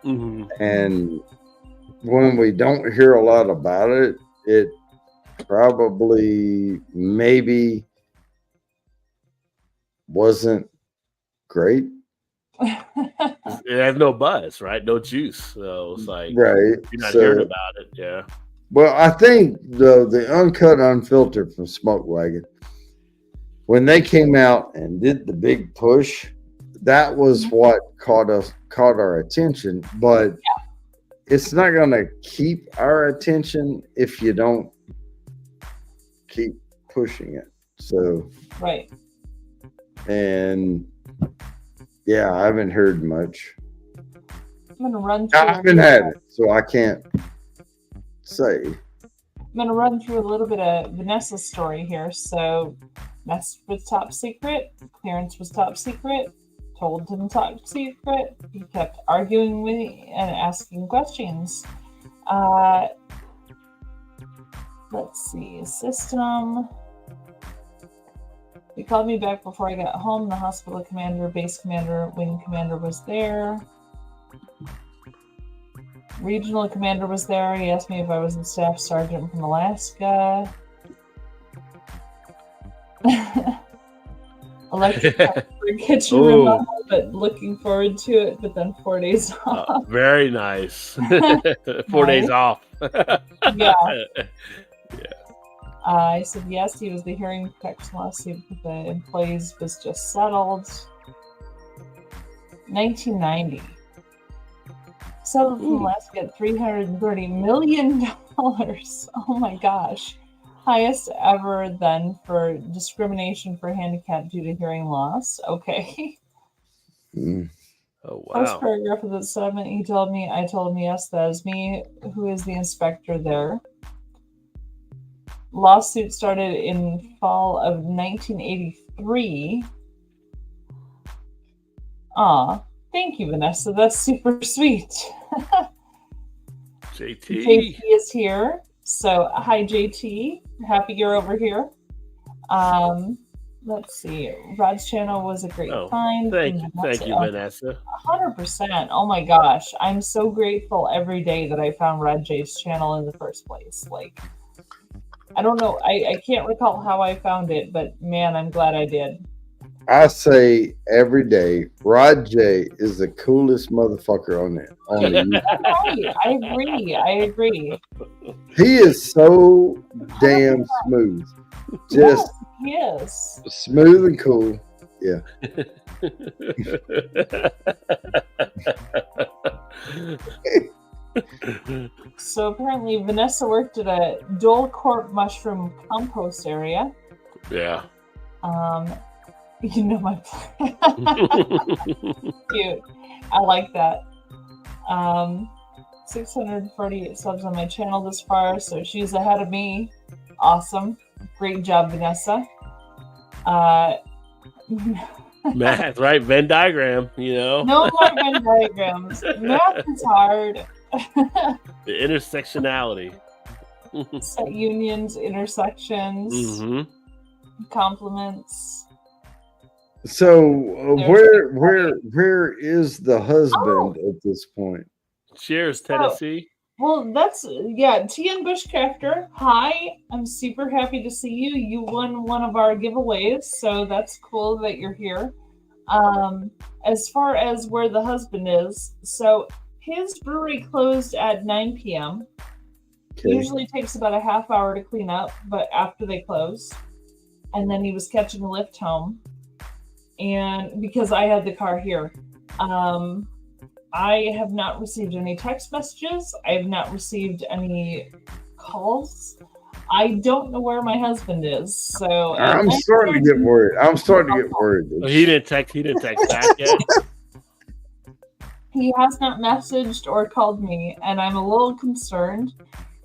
Mm-hmm. And when we don't hear a lot about it, it probably maybe wasn't great. It has no buzz, right? No juice. So it's like, right. You're not hearing about it. Yeah. Well, I think the uncut, unfiltered from Smoke Wagon, when they came out and did the big push, that was what caught our attention. But it's not going to keep our attention if you don't keep pushing it. So right. And yeah, I haven't heard much. I'm gonna run. I haven't had it, so I can't say. I'm gonna run through a little bit of Vanessa's story here. So. Mess was top secret. Clearance was top secret. Told him top secret. He kept arguing with me and asking questions. Let's see. System. He called me back before I got home. The hospital commander, base commander, wing commander was there. Regional commander was there. He asked me if I was the staff sergeant from Alaska. Electric for kitchen remodel, but looking forward to it. But then 4 days off. Very nice. 4 days off. Yeah. I said yes. He was the hearing protection lawsuit with the employees was just settled. 1990. Settled from Alaska at $330 million. Oh my gosh. Highest ever then for discrimination for handicap due to hearing loss. Okay. Oh, wow. First paragraph of the settlement, I told him, yes, that is me, who is the inspector there. Lawsuit started in fall of 1983. Thank you, Vanessa. That's super sweet. JT is here. So, hi, JT. Happy you're over here. Let's see. Rod's channel was a great find. Thank you, Vanessa. 100%. Oh my gosh. I'm so grateful every day that I found Rod J's channel in the first place. Like, I don't know. I can't recall how I found it, but man, I'm glad I did. I say every day, Rod J is the coolest motherfucker on there. Right. I agree. He is so damn smooth. Just yes. Smooth and cool. Yeah. So apparently Vanessa worked at a Dole Corp mushroom compost area. Yeah. You know my plan. Cute. I like that. 648 subs on my channel this far, so she's ahead of me. Awesome. Great job, Vanessa. Math, right? Venn diagram, you know? No more Venn diagrams. Math is hard. The intersectionality. Set unions, intersections, complements. So where is the husband at this point? Cheers, Tennessee. Well, that's TN Bushcrafter. Hi, I'm super happy to see you. You won one of our giveaways, so that's cool that you're here. As far as where the husband is, so his brewery closed at 9 p.m. Okay. Usually takes about a half hour to clean up, but after they close, and then he was catching a lift home, and because I had the car here. I have not received any text messages. I have not received any calls. I don't know where my husband is. So I'm starting to get worried. He didn't text back yet. He has not messaged or called me, and I'm a little concerned.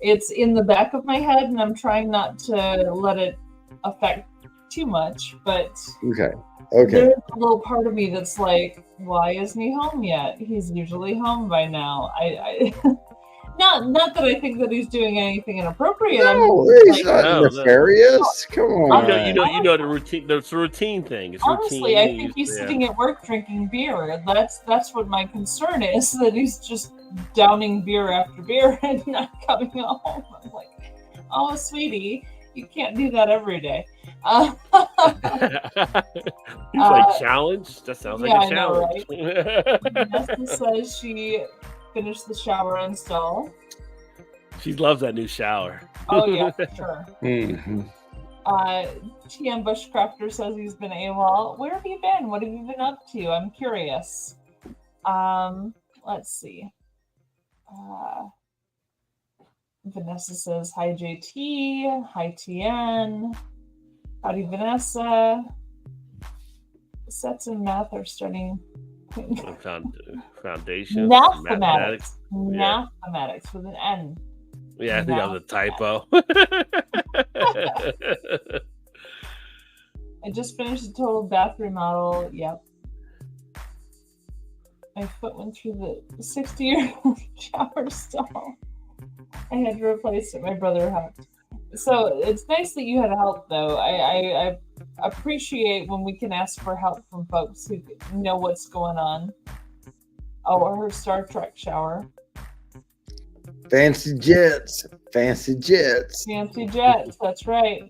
It's in the back of my head, and I'm trying not to let it affect too much. But Okay. there's a little part of me that's like, why isn't he home yet? He's usually home by now. I not that I think that he's doing anything inappropriate. No, he's not nefarious. Come on. You know the routine. It's a routine thing. It's honestly, routine. I think he's sitting at work drinking beer. That's what my concern is. That he's just downing beer after beer and not coming home. I'm like, oh, sweetie, you can't do that every day. He's like, challenge? That sounds like a challenge. I know, right? Nessa says she finished the shower install. She loves that new shower. Oh, yeah, for sure. Mm-hmm. TM Bushcrafter says he's been AWOL. Where have you been? What have you been up to? I'm curious. Let's see. Vanessa says, hi, JT. Hi, TN. Howdy, Vanessa. Sets and math are studying foundation. Mathematics with an N. Yeah, I think that was a typo. I just finished the total bathroom model. Yep. My foot went through the 60-year-old shower stall. I had to replace it. My brother helped. So it's nice that you had help, though. I appreciate when we can ask for help from folks who know what's going on. Oh, her Star Trek shower. Fancy jets. Fancy jets, that's right.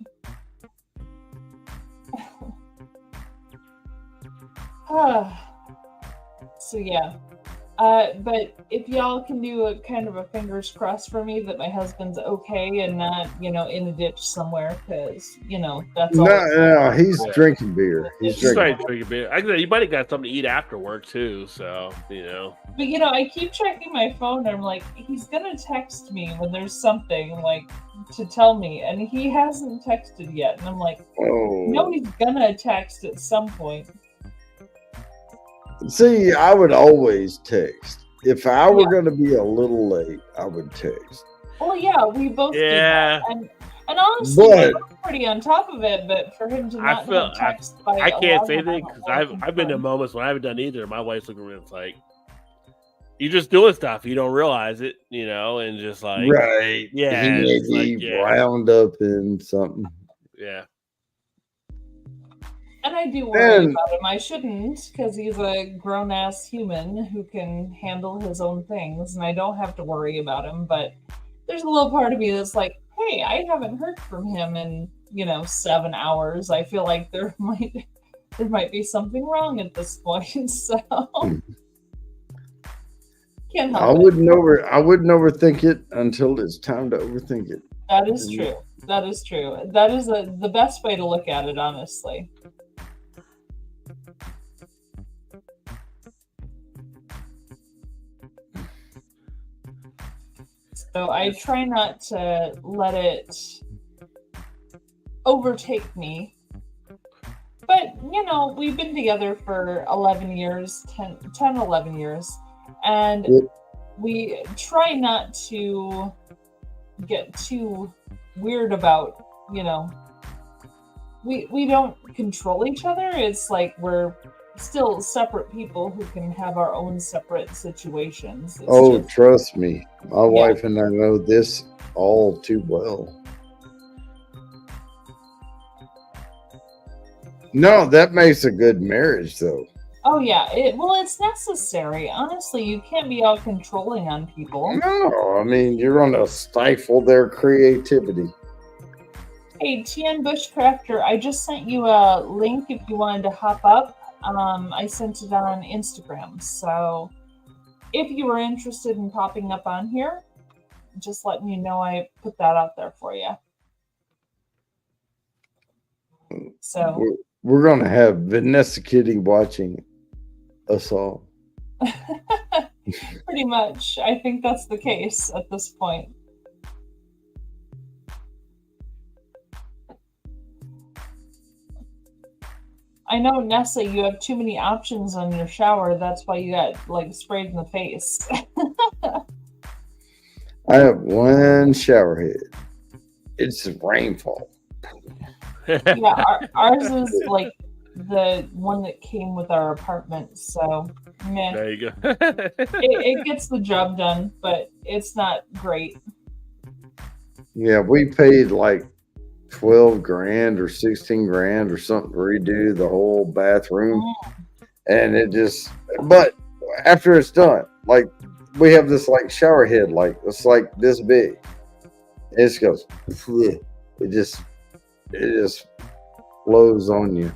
So yeah. But if y'all can do a kind of a fingers crossed for me that my husband's okay and not, in a ditch somewhere, because, that's all. No, he's drinking beer. He's drinking beer. You might have got something to eat after work too, so, But, I keep checking my phone and I'm like, he's going to text me when there's something, like, to tell me, and he hasn't texted yet. And I'm like, no, he's going to text at some point. See, I would always text. If I were going to be a little late, I would text. Well, yeah, we both do that. And honestly, I'm pretty on top of it, but for him to not text by I can't say anything because I've been in moments when I haven't done either. My wife's looking at me like, you're just doing stuff. You don't realize it, and just like, right. Yeah. He may be wound up in something. Yeah. And I do worry about him. I shouldn't, because he's a grown-ass human who can handle his own things, and I don't have to worry about him. But there's a little part of me that's like, hey, I haven't heard from him in, 7 hours. I feel like there might be something wrong at this point. So can't help I wouldn't overthink it until it's time to overthink it. That is true. That is true. That is the best way to look at it, honestly. So I try not to let it overtake me. But, we've been together for 11 years, 11 years. And we try not to get too weird about, we don't control each other. It's like we're still separate people who can have our own separate situations. Trust me. My wife and I know this all too well. No, that makes a good marriage, though. Oh yeah, it's necessary. Honestly, you can't be out controlling on people. No, I mean you're going to stifle their creativity. Hey, TN Bushcrafter, I just sent you a link if you wanted to hop up. I sent it on Instagram, so if you were interested in popping up on here, just letting you know I put that out there for you. So We're going to have Vanessa Kitty watching us all. pretty much, I think that's the case at this point. I know, Nessa, you have too many options on your shower. That's why you got like sprayed in the face. I have one shower head. It's rainfall. Yeah, ours is like the one that came with our apartment. So, meh. There you go. It gets the job done, but it's not great. Yeah, we paid like 12 grand or 16 grand or something to redo the whole bathroom. And it just, but after it's done, like we have this like shower head, like it's like this big. It just goes, it just flows on you.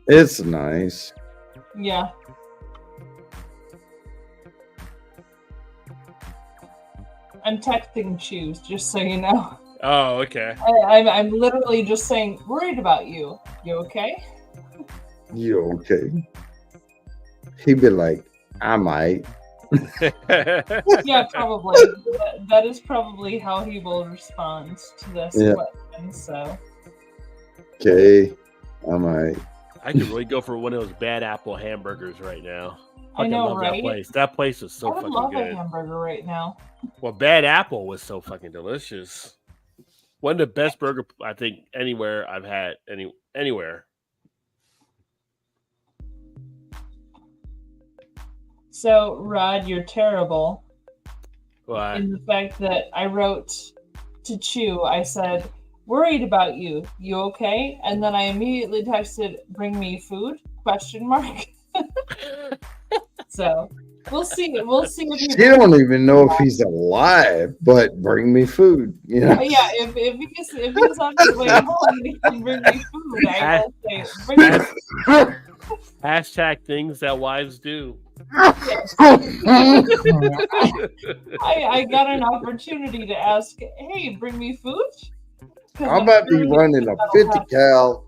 It's nice. Yeah. I'm texting Chews, just so you know. Oh, okay. I'm literally just saying, worried about you. You okay? You okay? He'd be like, I might. Yeah, probably. That is probably how he will respond to this question. So. Okay, I might. I could really go for one of those Bad Apple hamburgers right now. I know, love right? That place. That place is so I would fucking love good. a hamburger right now. Well, Bad Apple was so fucking delicious. One of the best burger I think anywhere I've had anywhere. So, Rod, you're terrible. Why? In the fact that I wrote to Chew, I said, worried about you. You okay? And then I immediately texted, bring me food? ? So we'll see. We'll see if She don't even know if he's alive, but bring me food. You know? Yeah, if he's on his way home and he can bring me food, I will say, bring me food. Hashtag things that wives do. I got an opportunity to ask, hey, bring me food? I might be running a 50 cal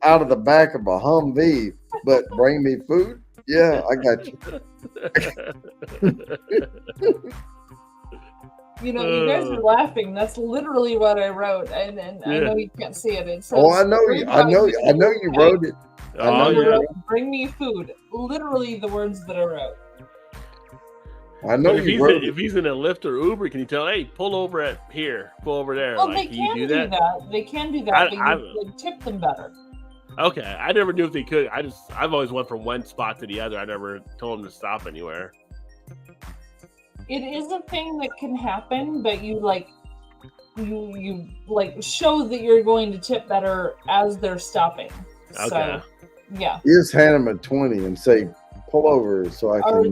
out of the back of a Humvee, but bring me food? Yeah, I got you. You know, you guys are laughing. That's literally what I wrote, and I know you can't see it. It says, I know you wrote it. Bring me food. Literally the words that I wrote. I know if he's in a Lyft or Uber, can you tell, hey, pull over at here, pull over there? Well, like, they can do that. They can do that. But you tip them better. Okay, I never knew if they could. I've always went from one spot to the other. I never told them to stop anywhere. It is a thing that can happen, but you show that you're going to tip better as they're stopping. Okay. So, yeah. You just hand them a 20 and say, pull over so I can. Or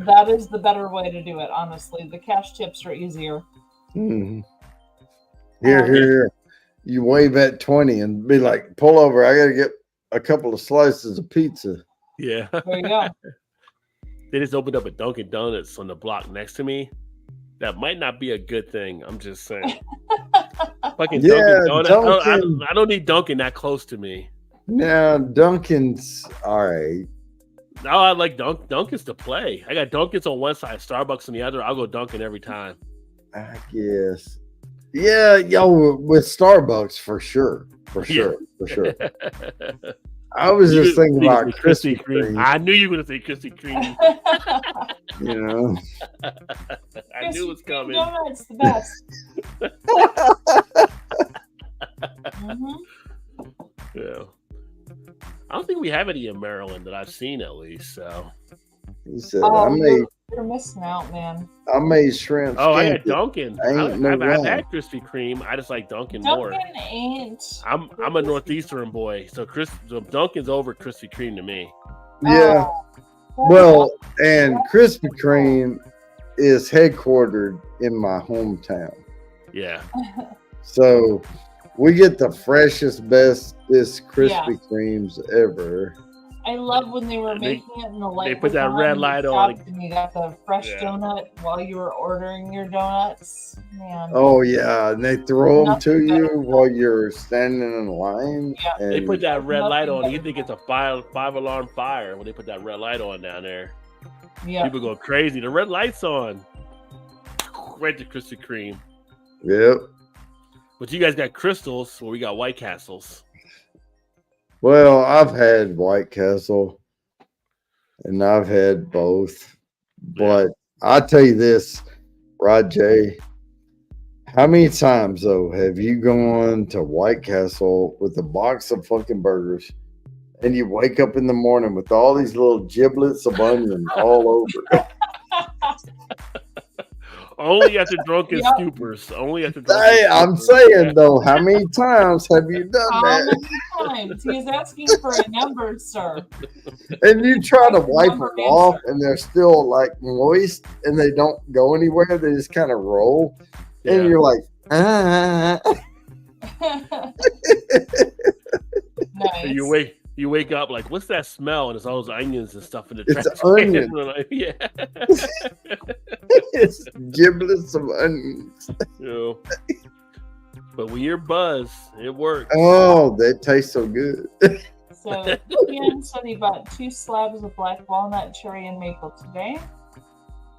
that is the better way to do it, honestly. The cash tips are easier. Mm-hmm. Here. You wave at 20 and be like, pull over. I got to get a couple of slices of pizza. Yeah. There you go. They just opened up a Dunkin' Donuts on the block next to me. That might not be a good thing. I'm just saying. Fucking Dunkin' Donuts. I don't need Dunkin' that close to me. Yeah, Dunkin's all right. No, I like Dunkin's to play. I got Dunkin's on one side, Starbucks on the other. I'll go Dunkin' every time. I guess. Yeah, with Starbucks for sure. I was just thinking about Krispy Kreme. I knew you were going to say Krispy Kreme. You know, I knew it was coming. Donuts, the best. Mm-hmm. Yeah. I don't think we have any in Maryland that I've seen, at least. So he said, I may missing out, man. I made shrimp. Oh, I got scampi. Dunkin'. Ain't no I've lie. had Krispy Kreme. I just like Dunkin' more. Dunkin' ain't. I'm a Northeastern boy, so Dunkin's over Krispy Kreme to me. Yeah. Oh, Well, and Krispy Kreme is headquartered in my hometown. Yeah. So we get the freshest, bestest Krispy Kremes ever. I love when they were They- making it in the light. they put that was red on, light you on. stopped And you got the fresh Yeah. donut while you were ordering your donuts. Man. Oh yeah, and they throw them to Nothing you better. while you're standing in line. Yeah. And They put that red light Nothing on. You better. think it's a five alarm fire when they put that red light on down there. Yeah. People go crazy. The red light's on. Right to Krispy Kreme. Yep. But you guys got Crystals, where we got White Castles. Well, I've had White Castle, and I've had both. But I tell you this, Rod J, how many times though have you gone to White Castle with a box of fucking burgers, and you wake up in the morning with all these little giblets of onion all over? Only after drunken Yep. stupors. Only after drunken Hey, I'm stupors. saying though, how many times have you done How that? many times? He's asking for a number, sir. And you try to wipe them Number off, answer. and they're still like moist, and they don't go anywhere. They just kind of roll, and Yeah. you're like, ah. Nice. And you wake up like, what's that smell? And it's all those onions and stuff in the It's trash can. onion. Like, yeah. It's giblets of onions. You know. But when you're buzzed, it works. Oh, they taste so good. So Ian said he bought 2 slabs of black walnut, cherry, and maple today.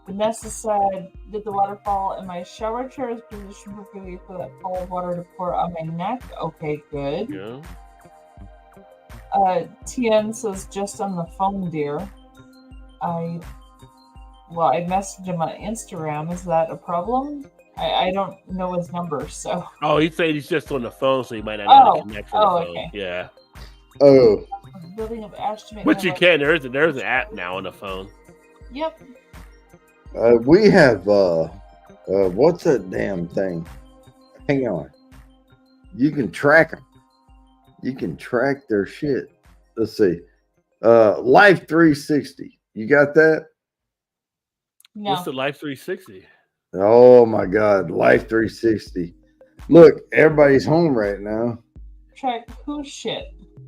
Vanessa said, did the waterfall in my shower chair is positioned perfectly for that fall of water to pour on my neck. Okay, good. Yeah. Tien says, just on the phone, dear. I messaged him on Instagram. Is that a problem? I don't know his number, so. Oh, he said he's just on the phone, so he might not know how to connect to the phone. okay. Yeah. Oh, Building of ash to make But my you life- can. There's an app now on the phone. Yep. we have what's that damn thing? Hang on. You can track them. You can track their shit. Let's see. Life 360. You got that? No. What's the Life 360? Oh my God, Life 360. Look, everybody's home right now. Track whose shit?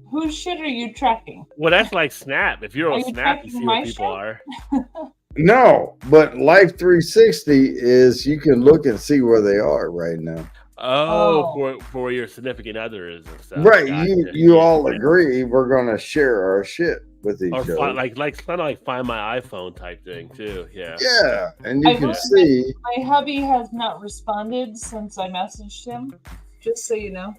Whose shit are you tracking? Well, that's like Snap. If you're Are on you Snap, you tracking see my where people shit? are. No, but Life 360 is you can look and see where they are right now. Oh, for your significant other is and stuff. Right. Gotcha. You Yeah. all agree we're gonna share our shit with each Or other. like kind of like Find My iPhone type thing too. Yeah. Yeah, and you I can will see. My hubby has not responded since I messaged him. Just so you know.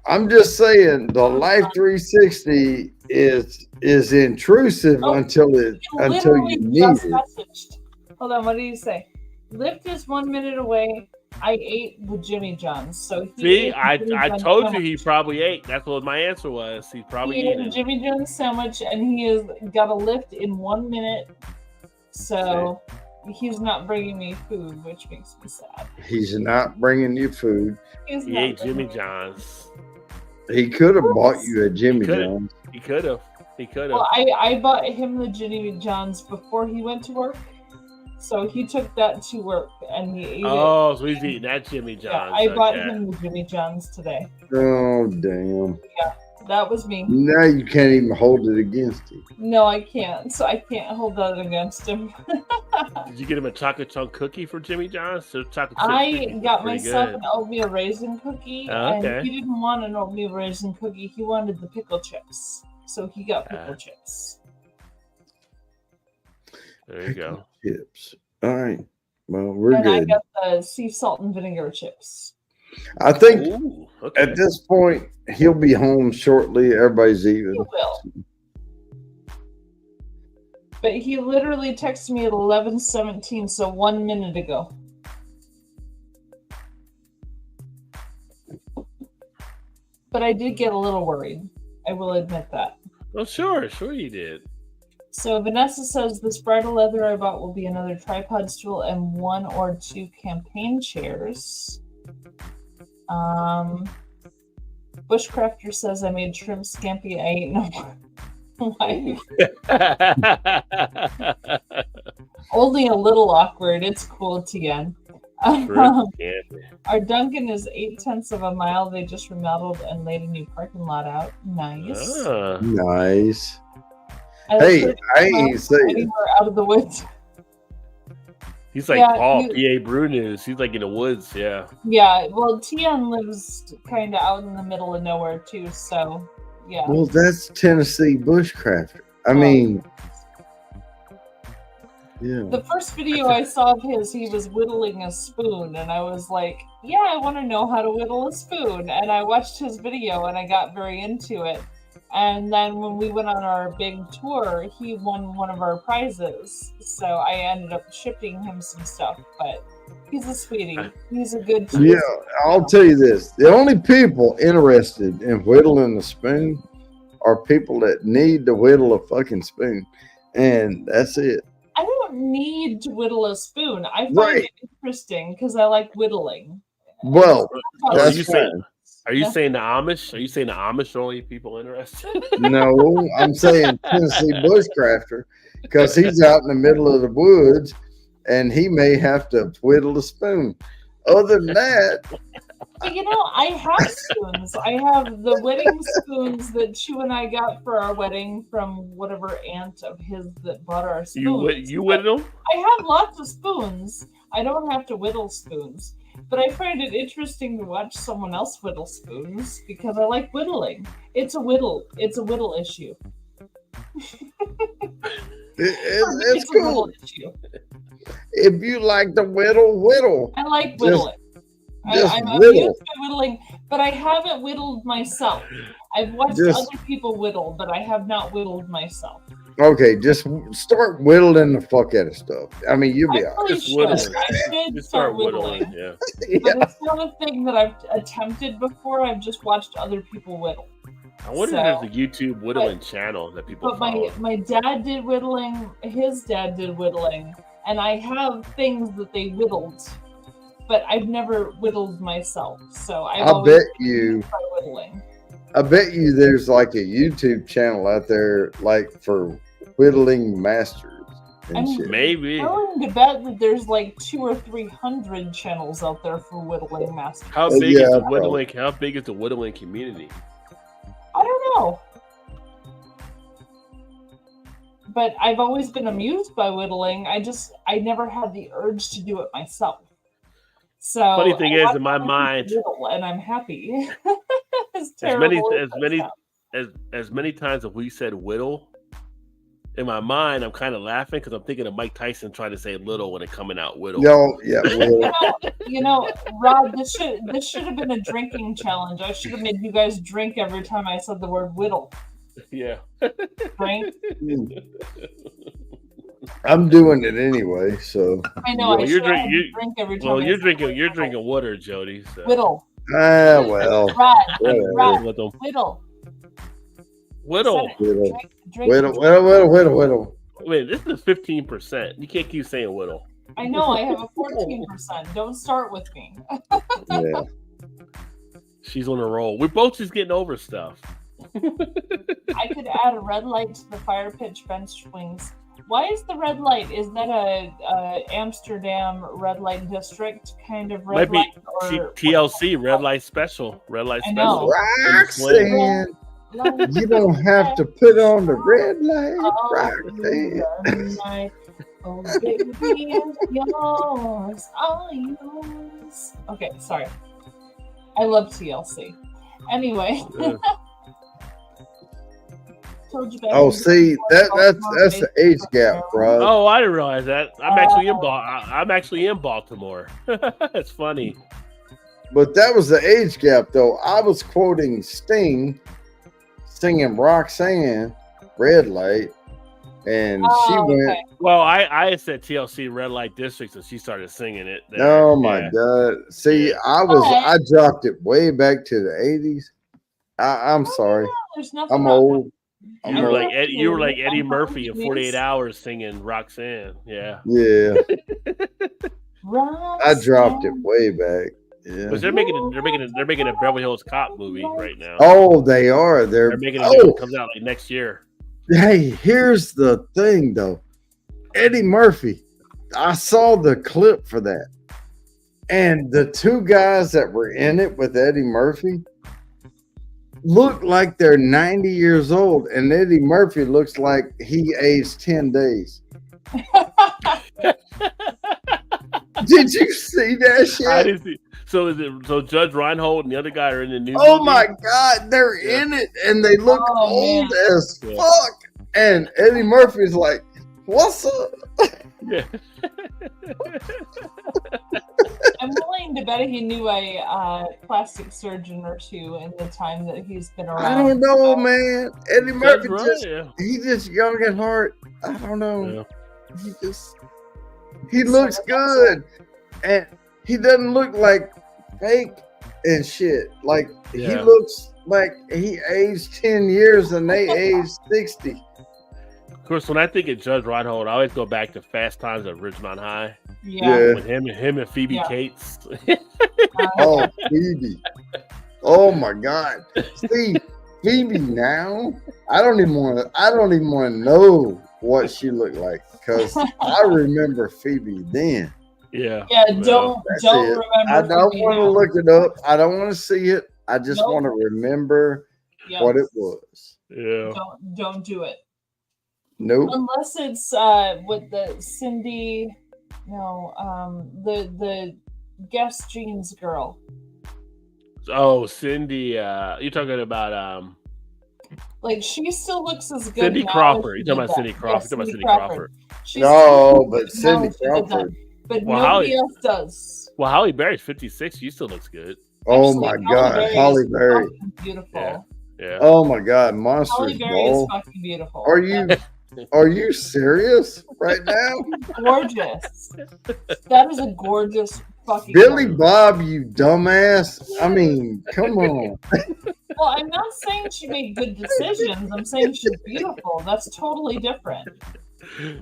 I'm just saying the Life 360 is intrusive Oh, until You you literally need just it. messaged. Hold on, what did you say? Lyft is 1 minute away. I ate the Jimmy John's. So he See, ate the I Jimmy I John's told you sandwich. he probably ate. That's what my answer was. He's probably He ate a eating. Jimmy John's sandwich and he has got a Lyft in 1 minute. So he's not bringing me food, which makes me sad. He's not bringing you food. He's He not ate Jimmy bringing- John's. He could have bought you a Jimmy could've. John's. He could have. He could have. Well, I bought him the Jimmy John's before he went to work. So he took that to work and he ate it. Oh, so he's eating that Jimmy Yeah, John's. I bought okay. him the Jimmy John's today. Oh damn! That was me. Now you can't even hold it against him. No, I can't. So I can't hold that against him. Did you get him a chocolate chunk cookie for Jimmy John's? So chocolate chip I cookie is got pretty myself good. an oatmeal raisin cookie, Oh, okay. and he didn't want an oatmeal raisin cookie. He wanted the pickle chips, so he got pickle Ah. chips. There you go. Chips. All right. Well, we're And I good. got the sea salt and vinegar chips. I think Ooh, okay. at this point he'll be home shortly. Everybody's He eating. will. But he literally texted me at 11:17, so 1 minute ago. But I did get a little worried. I will admit that. Well, sure you did. So Vanessa says this bridal leather I bought will be another tripod stool and 1 or 2 campaign chairs. Bushcrafter says I made shrimp scampi. I ate no more. Only a little awkward. It's cool, Tian. Our Duncan is 8/10 of a mile. They just remodeled and laid a new parking lot out. Nice. Nice. Hey, I ain't saying anywhere out of the woods. He's like Paul, PA Brew News. He's like in the woods, yeah. Yeah, well, Tian lives kind of out in the middle of nowhere too, so yeah. Well, that's Tennessee Bushcrafter. I mean, yeah. The first video I saw of his, he was whittling a spoon, and I was like, yeah, I want to know how to whittle a spoon. And I watched his video, and I got very into it. And then when we went on our big tour, he won one of our prizes. So I ended up shipping him some stuff, but he's a sweetie. He's a good kid. Yeah, I'll tell you this. The only people interested in whittling a spoon are people that need to whittle a fucking spoon. And that's it. I don't need to whittle a spoon. I find it interesting because I like whittling. Well, that's Are you saying the Amish? Are you saying the Amish are only people interested? No, I'm saying Tennessee Bushcrafter because he's out in the middle of the woods and he may have to whittle a spoon. Other than that, you know, I have spoons. I have the wedding spoons that Chu and I got for our wedding from whatever aunt of his that bought our spoons. You whittle them? I have lots of spoons. I don't have to whittle spoons. But I find it interesting to watch someone else whittle spoons because I like whittling. It's a whittle issue. It's cool. A whittle issue. If you like to whittle. I like whittling. I'm whittle. used to whittling, but I haven't whittled myself. I've watched other people whittle, but I have not whittled myself. Okay, just start whittling the fuck out of stuff. I mean, you'll be all right. Just start whittling. Yeah. But it's not a thing that I've attempted before. I've just watched other people whittle. I wonder if there's a YouTube whittling channel that people follow. But my dad did whittling. His dad did whittling. And I have things that they whittled. But I've never whittled myself. So I bet you there's like a YouTube channel out there like for whittling masters and shit. Maybe. I'm willing to bet that there's like 200 or 300 channels out there for whittling masters. How big is the whittling? How big is the whittling community? I don't know. But I've always been amused by whittling. I never had the urge to do it myself. So funny thing is, in my mind, and I'm happy. as many times as we said whittle, in my mind, I'm kind of laughing because I'm thinking of Mike Tyson trying to say little when it coming out whittle. You know, Rob, this should have been a drinking challenge. I should have made you guys drink every time I said the word whittle. Yeah. Right? I'm doing it anyway, so I know. Well, I drink every time. Well, you're drinking water, Jody. So. Whittle. Well. Whittle. Whittle. Wait, this is 15%. You can't keep saying whittle. I know. I have a 14%. Don't start with me. Yeah. She's on a roll. We're both just getting over stuff. I could add a red light to the fire pitch bench swings. Why is the red light? Is that a Amsterdam red light district kind of red light? Or TLC red light special. Red light special. Roxanne, you don't have to put on the red light. Roxanne. Oh, baby, it's yours. All yours. Okay, sorry. I love TLC. Anyway. Yeah. See, that's the age gap, bro. Oh, I didn't realize that. I'm actually in Baltimore. It's funny. But that was the age gap, though. I was quoting Sting singing Roxanne, Red Light, and she went. Okay. Well, I said TLC Red Light District, and she started singing it. There. Oh my God! See, I dropped it way back to the 80s. I'm sorry. There's nothing I'm old. I'm You were a- like Eddie Murphy in 48 Hours singing Roxanne. Yeah. yeah. I dropped it Roxanne. way back. Yeah. But they're making a Beverly Hills Cop movie right now. Oh, they are. They're making a new Oh, one, comes out like next year. hey, here's the thing though. Eddie Murphy. I saw the clip for that. And the two guys that were in it with Eddie Murphy look like they're 90 years old. And Eddie Murphy looks like he aged 10 days. Did you see that shit? I didn't see. So is it Judge Reinhold and the other guy are in the new Oh movie? my God, they're in it and they look old man. as Yeah. fuck. And Eddie Murphy's like, what's up? Yeah. I'm willing to bet he knew a plastic surgeon or two in the time that he's been around. I don't know, man. Eddie Murphy That's right, just yeah. he's just young at heart. I don't know. Yeah. He looks good. And he doesn't look like fake and shit. Like he Yeah. looks like he aged 10 years and they aged 60. Of course, when I think of Judge Reinhold, I always go back to Fast Times at Ridgemont High Yeah. with him and Phoebe Yeah. Cates. Oh, Phoebe. Oh my God. See, Phoebe now, I don't even want to know what she looked like because I remember Phoebe then. Yeah. Yeah, Well, don't That's don't it. remember. I don't Phoebe want to now. look it up. I don't want to see it. I just Nope. want to remember Yeah. what it was. Yeah. Don't do it Nope. unless it's with the Cindy. No, the Guess Jeans girl. Oh, Cindy. You're talking about Like she still looks as good. Cindy now Crawford. as You're she talking did about Cindy then. Crawford. Yeah, You're talking about Cindy Cindy Crawford. She's No, still but now Cindy as she did then. Crawford. But Well, nobody Holly- else does. Well, Halle Berry's 56. She still looks good. Oh Actually, my Halle God, Berry Halle is Berry. fucking beautiful. Yeah. Yeah. Oh my God, Halle Monsters Berry is Ball. fucking beautiful. Are you serious right now? Gorgeous. That is a gorgeous fucking. Billy woman. Bob, you dumbass. I mean, come on. Well, I'm not saying she made good decisions. I'm saying she's beautiful. That's totally different.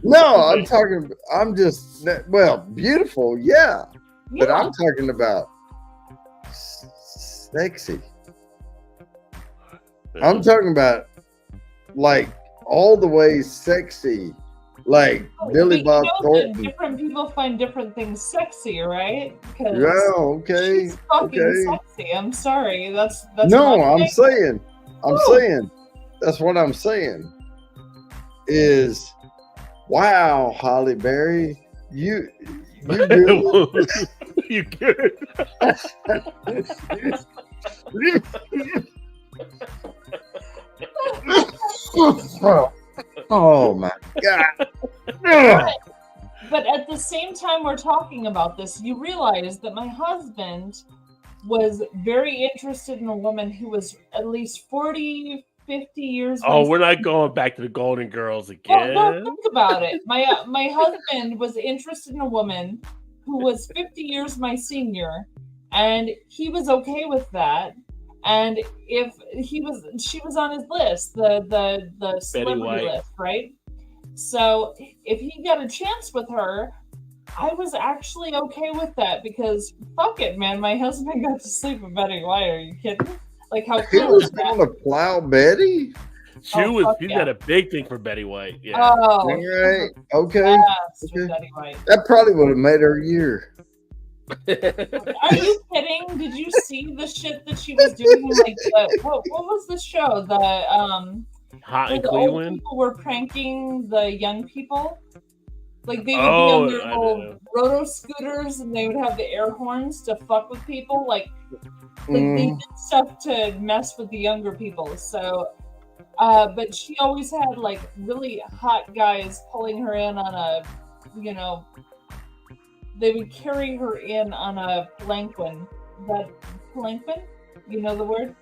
No, I'm just, well, beautiful, yeah. But Yeah. I'm talking about sexy. I'm talking about like all the way sexy, like Billy But Bob you know that Thornton. different people find different things sexy, right? 'Cause Yeah, okay, she's fucking okay. sexy. I'm sorry. That's No, my I'm thing. saying, Woo. that's what I'm saying. Is wow, Halle Berry, you good. You good? Oh my God. But at the same time we're talking about this, you realize that my husband was very interested in a woman who was at least 40, 50 years. Oh, my we're not going back to the Golden Girls Well, again. no, think about it. My husband was interested in a woman who was 50 years my senior, and he was okay with that. And if she was on his list, the celebrity White. list, right? So if he got a chance with her, I was actually okay with that because fuck it, man. My husband got to sleep with Betty White. Are you kidding? Like how He cool was is that? going to plow Betty. Oh, fuck She's yeah. got a big thing for Betty White. Yeah. Oh, All right, okay. yes, with Okay. Betty White. That probably would have made her year. Are you kidding? Did you see the shit that she was doing? Like, what was the show? Hot Where in the old Cleveland. people were pranking the young people. Like they would Oh, be on their I little know. roto scooters, and they would have the air horns to fuck with people. Like they Mhm. did stuff to mess with the younger people. So, but she always had like really hot guys pulling her in on a, they would carry her in on a palanquin. That palanquin? You know the word?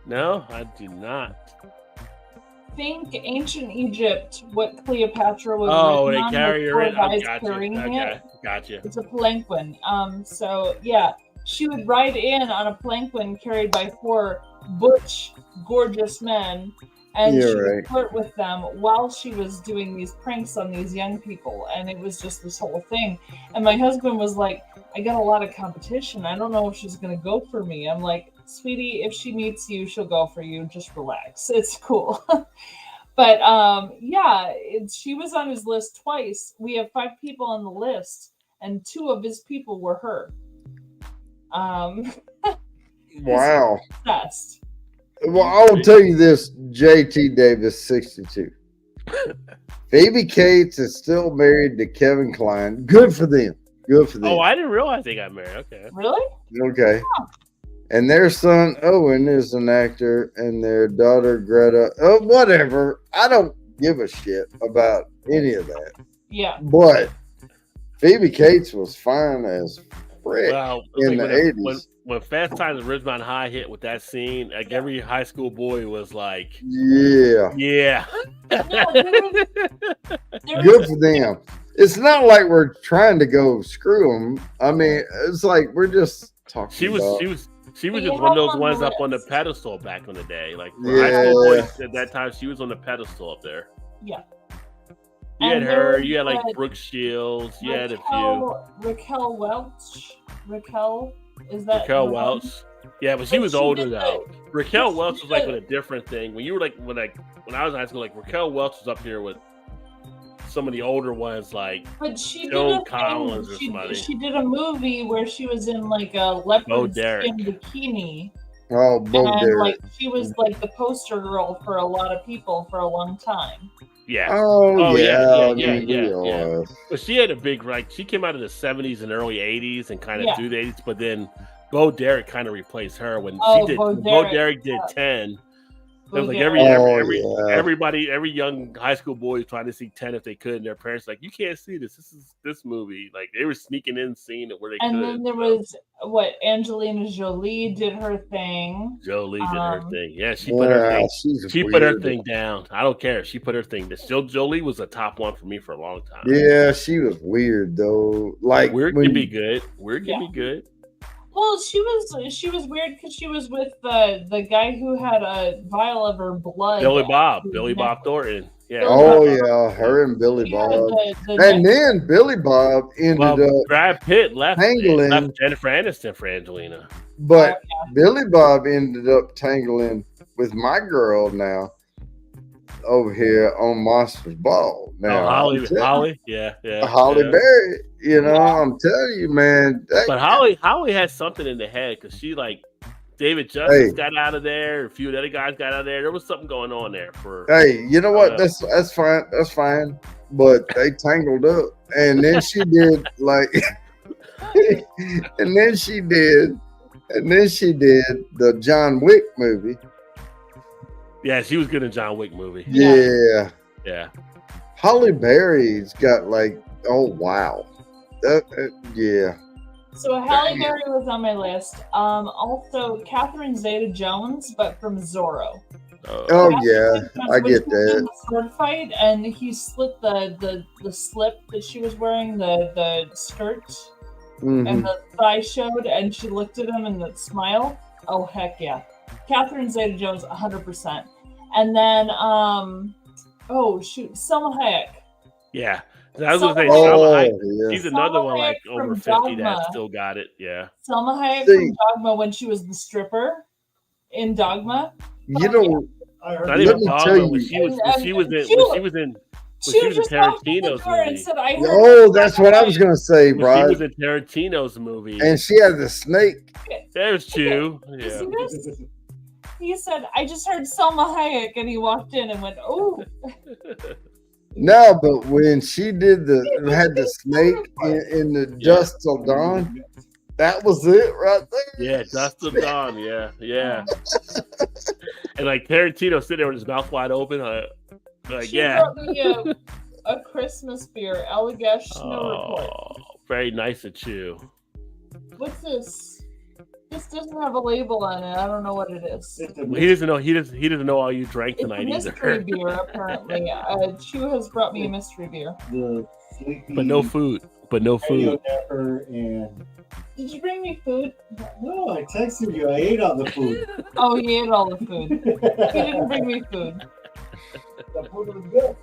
No, I do not. Think ancient Egypt, what Cleopatra was Oh, written they on, carry with her in. four Oh, guys gotcha. carrying it. Okay, gotcha. It's a palanquin. So yeah, she would ride in on a palanquin carried by four butch, gorgeous men, And Yeah, she would right. flirt with them while she was doing these pranks on these young people. And it was just this whole thing. And my husband was like, I got a lot of competition. I don't know if she's going to go for me. I'm like, sweetie, if she meets you, she'll go for you. Just relax. It's cool. But yeah, she was on his list twice. We have 5 people on the list, and 2 of his people were her. Wow. Obsessed. Well, I will tell you this, JT Davis, 62. Phoebe Cates is still married to Kevin Kline. Good for them. Good for them. Oh, I didn't realize they got married. Okay. Really? Okay. And their son Owen is an actor, and their daughter Greta. Oh, whatever. I don't give a shit about any of that. Yeah. But Phoebe Cates was fine as frick Well, in the when, 80s. when Fast Times at Ridgemont High hit with that scene, like every high school boy was like, Yeah. yeah. No, there Good was, for them. It's not like we're trying to go screw them. I mean, it's like we're just talking She was about. just one you of have those on ones the up on the list. pedestal back in the day. Like for high school boys at that time, she was on the pedestal up there. yeah. You had And her, there you had like was Brooke Shields, you had a few. Raquel Welch. Raquel, is that Raquel the one? Welch. Yeah, but she But was she older did though. the- Raquel she Welch was like did- with a different thing. When you were like when I was in high school, like Raquel Welch was up here with some of the older ones, like But she did Joan a Collins or thing. somebody. She did a movie where she was in like a leopard Derek. skin bikini, Oh, Bo and Derek. like she was like the poster girl for a lot of people for a long time. yeah. Oh, Oh, yeah, yeah. yeah, I mean, yeah, we yeah, all yeah. are. But she had a big like she came out of the 70s and early 80s and kind of Yeah. through the 80s, but then Bo Derek kind of replaced her when Oh, she did Bo Bo Derek, Derek did 10. It was like Bo every, Derek. every, Oh, every yeah. everybody, every young high school boy was trying to see 10 if they could, and their parents like, you can't see this. This is this movie. Like they were sneaking in, seeing it where they And could. then there so. was what Angelina Jolie did her thing. Jolie did her um, thing. Yeah, she put her Wow, thing. she's She put her weird. thing down. I don't care. She put her thing. Still, Jolie was a top one for me for a long time. Yeah, she was weird though. Like Weird when can be good. Weird can Yeah. be good. Well, she was weird because she was with the guy who had a vial of her blood. Billy Bob Yeah. Thornton. Yeah. Oh yeah, her and Billy She had Bob. the And neck- then Billy Bob ended Well, up, Brad Pitt left tangling. Jennifer Aniston for Angelina. but Billy Bob ended up tangling with my girl now over here on Monsters Ball. Now, I'm telling- Holly, yeah. Holly yeah. Berry. You know, Yeah. I'm telling you, man. that- But Holly has something in the head because she like David Justice Hey. got out of there. A few of the other guys got out of there. There was something going on there for. Hey, you know what? Uh, That's fine. That's fine. But they tangled up, and then she did like, and then she did the John Wick movie. Yeah, she was good in John Wick movie. Yeah, Yeah. Holly Berry's got like, oh wow, yeah. So Halle Berry was on my list. Also Catherine Zeta-Jones, but from Zorro. Oh yeah, I When get she was in that. the sword fight, and he slit the slip that she was wearing, the skirt, Mhm. and the thigh showed, and she looked at him and the smile. Oh heck yeah, Catherine Zeta-Jones, 100%. And then oh shoot, Selma Hayek. Yeah. I was gonna say Salma Salma Oh Hayek. yeah. She's another Salma one like Hayek over from 50 Dogma. that still got it. Yeah. Selma Hayek See- from Dogma when she was the stripper in Dogma. You know, I heard Not Let even me Dogma tell when you- she was when she was in She when she was in She was in just walked in the Tarantino's door and movie. said, "I heard." oh, that's what I was gonna say, when she Brian. was in Tarantino's movie. And she had the snake. There's Chew. You Yeah. see this? He said, "I just heard Selma Hayek," and he walked in and went, "Oh." No, but when she did had the snake in the Yeah. Dust Till Dawn, that was it right there. Yeah, Dust of Dawn. Yeah, yeah. And like Tarantino sitting there with his mouth wide open. Like, She yeah. brought me a Christmas beer, Allagash Snow Report. Oh, very nice of Chew. What's this? This doesn't have a label on it. I don't know what it is. He doesn't know. He doesn't know all you drank It's a tonight mystery either. beer, apparently. Chew has brought me a mystery beer. the sleepy But no food. But no food. Napper and Did you bring me food? no, I texted you. I ate all the food. Oh, he ate all the food. He didn't bring me food. The food was good.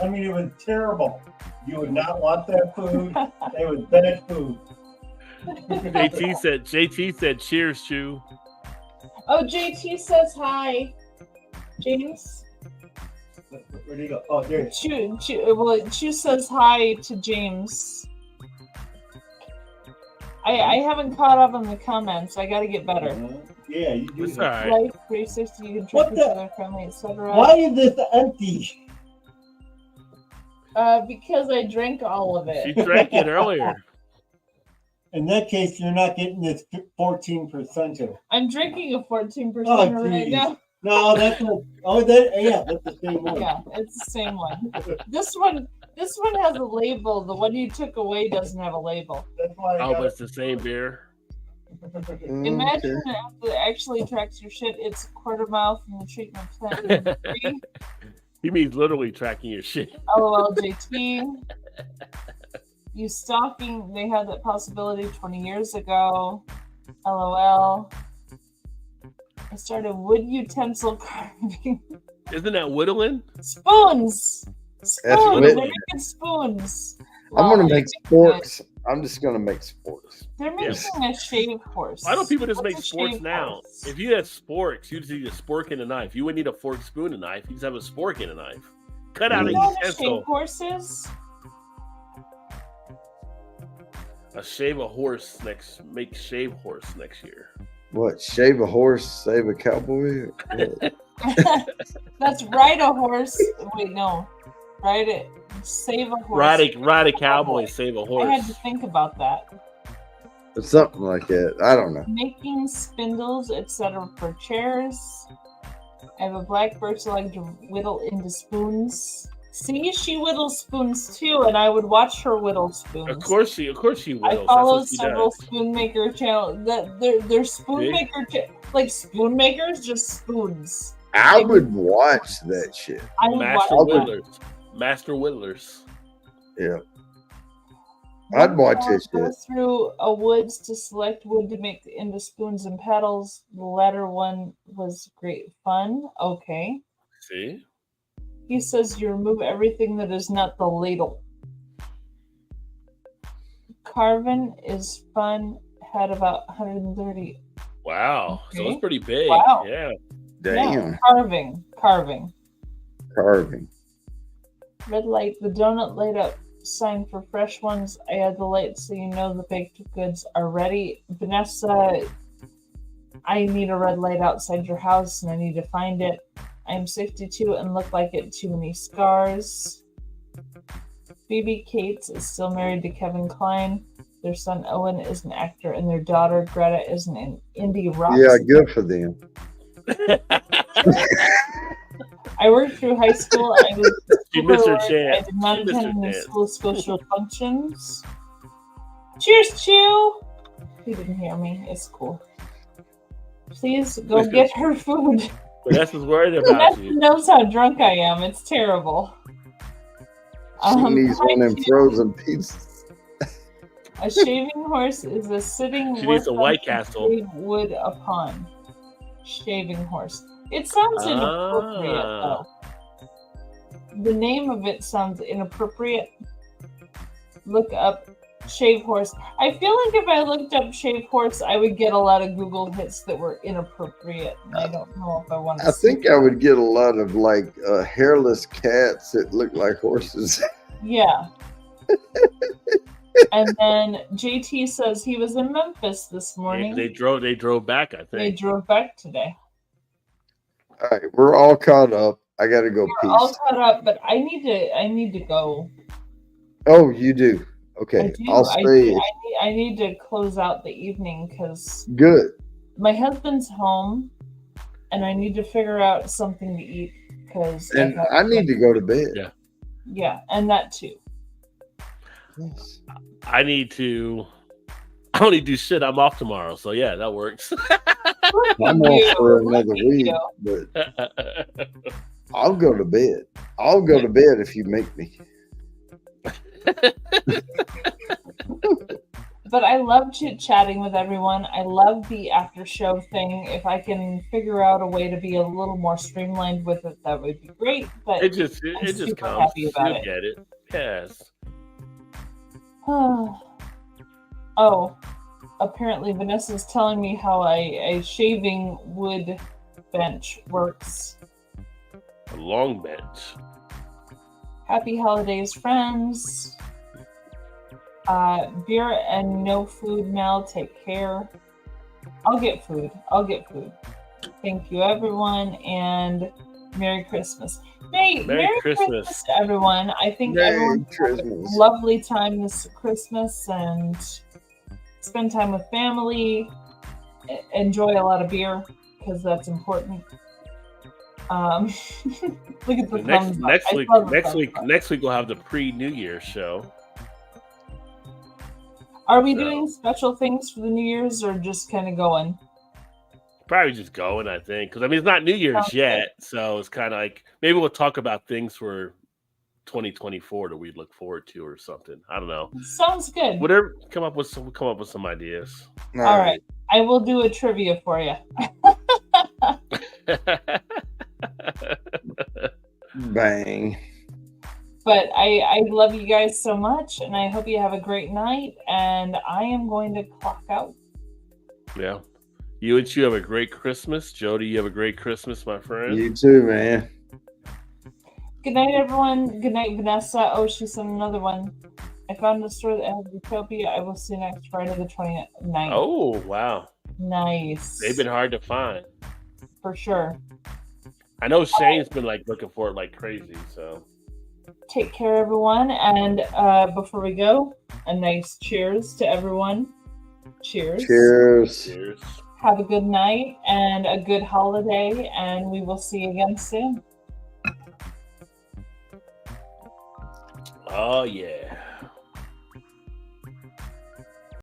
I mean, it was terrible. You would not want that food. It was bad food. JT said cheers, Chew. Oh, JT says hi. James. Where do you go? Oh, there. Chu says hi to James. I haven't caught up on the comments. I got to get better. Yeah, you do. It's all that. right. Life 360, you can What trick each the- other friendly, etc. Why is this empty? Because I drank all of She it. drank it earlier. In that case, you're not getting this 14%. I'm drinking a 14% Oh, right geez. now. No, that's that's the same one. Yeah, it's the same one. This one has a label. The one you took away doesn't have a label. That's why I Oh, got but it's the same beer. Imagine if it actually tracks your shit. It's a quarter mile from the treatment plant. He means literally tracking your shit. LOL JT. You stalking, they had that possibility 20 years ago. LOL. I started wood utensil carving. Isn't that whittling? Spoons! Spoons! whittling. They're making spoons. I'm Well, gonna make sporks. I'm just gonna make sporks. They're making a shave horse. Why don't people just What's make a sporks shave now? horse? If you had sporks, you just need a spork and a knife. You wouldn't need a fork, spoon, and knife. You just have a spork and a knife. Cut out You a know what a utensil. shave horse is? Make shave horse next year. What? Shave a horse, save a cowboy? What? That's ride a horse. Wait, no. Ride it. Save a horse. Ride a cowboy, save a horse. I had to think about that. Something like that. I don't know. Making spindles, etc. for chairs. I have a black birch I like to whittle into spoons. See, she whittles spoons too, and I would watch her whittle spoons. Of course she whittles. I That's follow what she several does. spoon maker channels. They're spoon maker like spoon makers, just spoons. I would watch that shit. I would Master watch that. whittlers. Master whittlers. Yeah. I'd watch this Go shit. through a woods to select wood to make into spoons and paddles. The latter one was great fun. Okay. See? He says you remove everything that is not the ladle. Carving is fun. Had about 130. Wow. So Okay. it's pretty big. Wow. Yeah. Damn. Yeah, carving. Carving. Red light. The donut light up sign for fresh ones. I add the light so you know the baked goods are ready. Vanessa, I need a red light outside your house and I need to find it. I'm 62 and look like it. Too many scars. Phoebe Cates is still married to Kevin Kline. Their son Owen is an actor and their daughter Greta is an indie rock Yeah, star. good for them. I worked through high school. I was She missed her overworked. chance. I did not She missed her attend any chance. school social functions. Cheers, Chew! He didn't hear me. It's cool. Please go get her food. Vanessa's worried about Vanessa you. knows how drunk I am. It's terrible. She needs hi, one of them Chew. frozen pizzas. A shaving horse is a sitting She needs a workbench White to Castle. shave wood upon. Shaving horse. It sounds inappropriate, though. The name of it sounds inappropriate. Look up shave horse. I feel like if I looked up shave horse, I would get a lot of Google hits that were inappropriate. I don't know if I want to. I think I would get a lot of like hairless cats that look like horses. Yeah. And then JT says he was in Memphis this morning. They drove back, I They think. drove back today. All right, we're all caught up. I gotta go We're all pee. caught up, but I need to go. Oh, you do. I Okay, do. I'll I stay. do. I need to close out the evening because Good. my husband's home, and I need to figure out something to eat because And I need to go to bed. Yeah. Yeah, and that too. Yes. I don't need to do shit. I'm off tomorrow. So yeah, that works. I'm off for another week, you. but I'll go to bed. I'll go to bed if you make me. but I love chit-chatting with everyone. I love the after show thing. If I can figure out a way to be a little more streamlined with it, that would be great. But It just super comes. happy about You'll it. get it. Yes. Oh, apparently Vanessa's telling me how a shaving wood bench works. A long bench. Happy holidays, friends. Beer and no food, Mel. Take care. I'll get food. Thank you, everyone, and Merry Christmas. Merry Christmas to everyone. I think everyone had a lovely time this Christmas and spend time with family. Enjoy a lot of beer because that's important. Look at the thumbs up. Next week we'll have the pre-New Year show. Are we doing special things for the New Year's or just kind of going? Probably just going, I think, because I mean it's not New Year's yet, so it's kind of like maybe we'll talk about things for 2024 that we'd look forward to or something. I don't know. Sounds good. Whatever. Come up with some ideas. All right. I will do a trivia for you. Bang. But I love you guys so much, and I hope you have a great night. And I am going to clock out. Yeah. You have a great Christmas. Jody, you have a great Christmas, my friend. You too, man. Good night, everyone. Good night, Vanessa. Oh, she sent another one. I found a store that has Utopia. I will see you next Friday the 29th. Oh, wow. Nice. They've been hard to find. For sure. I know Shane's been like looking for it like crazy, so. Take care, everyone. And before we go, a nice cheers to everyone. Cheers. Cheers. Cheers. Have a good night and a good holiday, and we will see you again soon. Oh, yeah.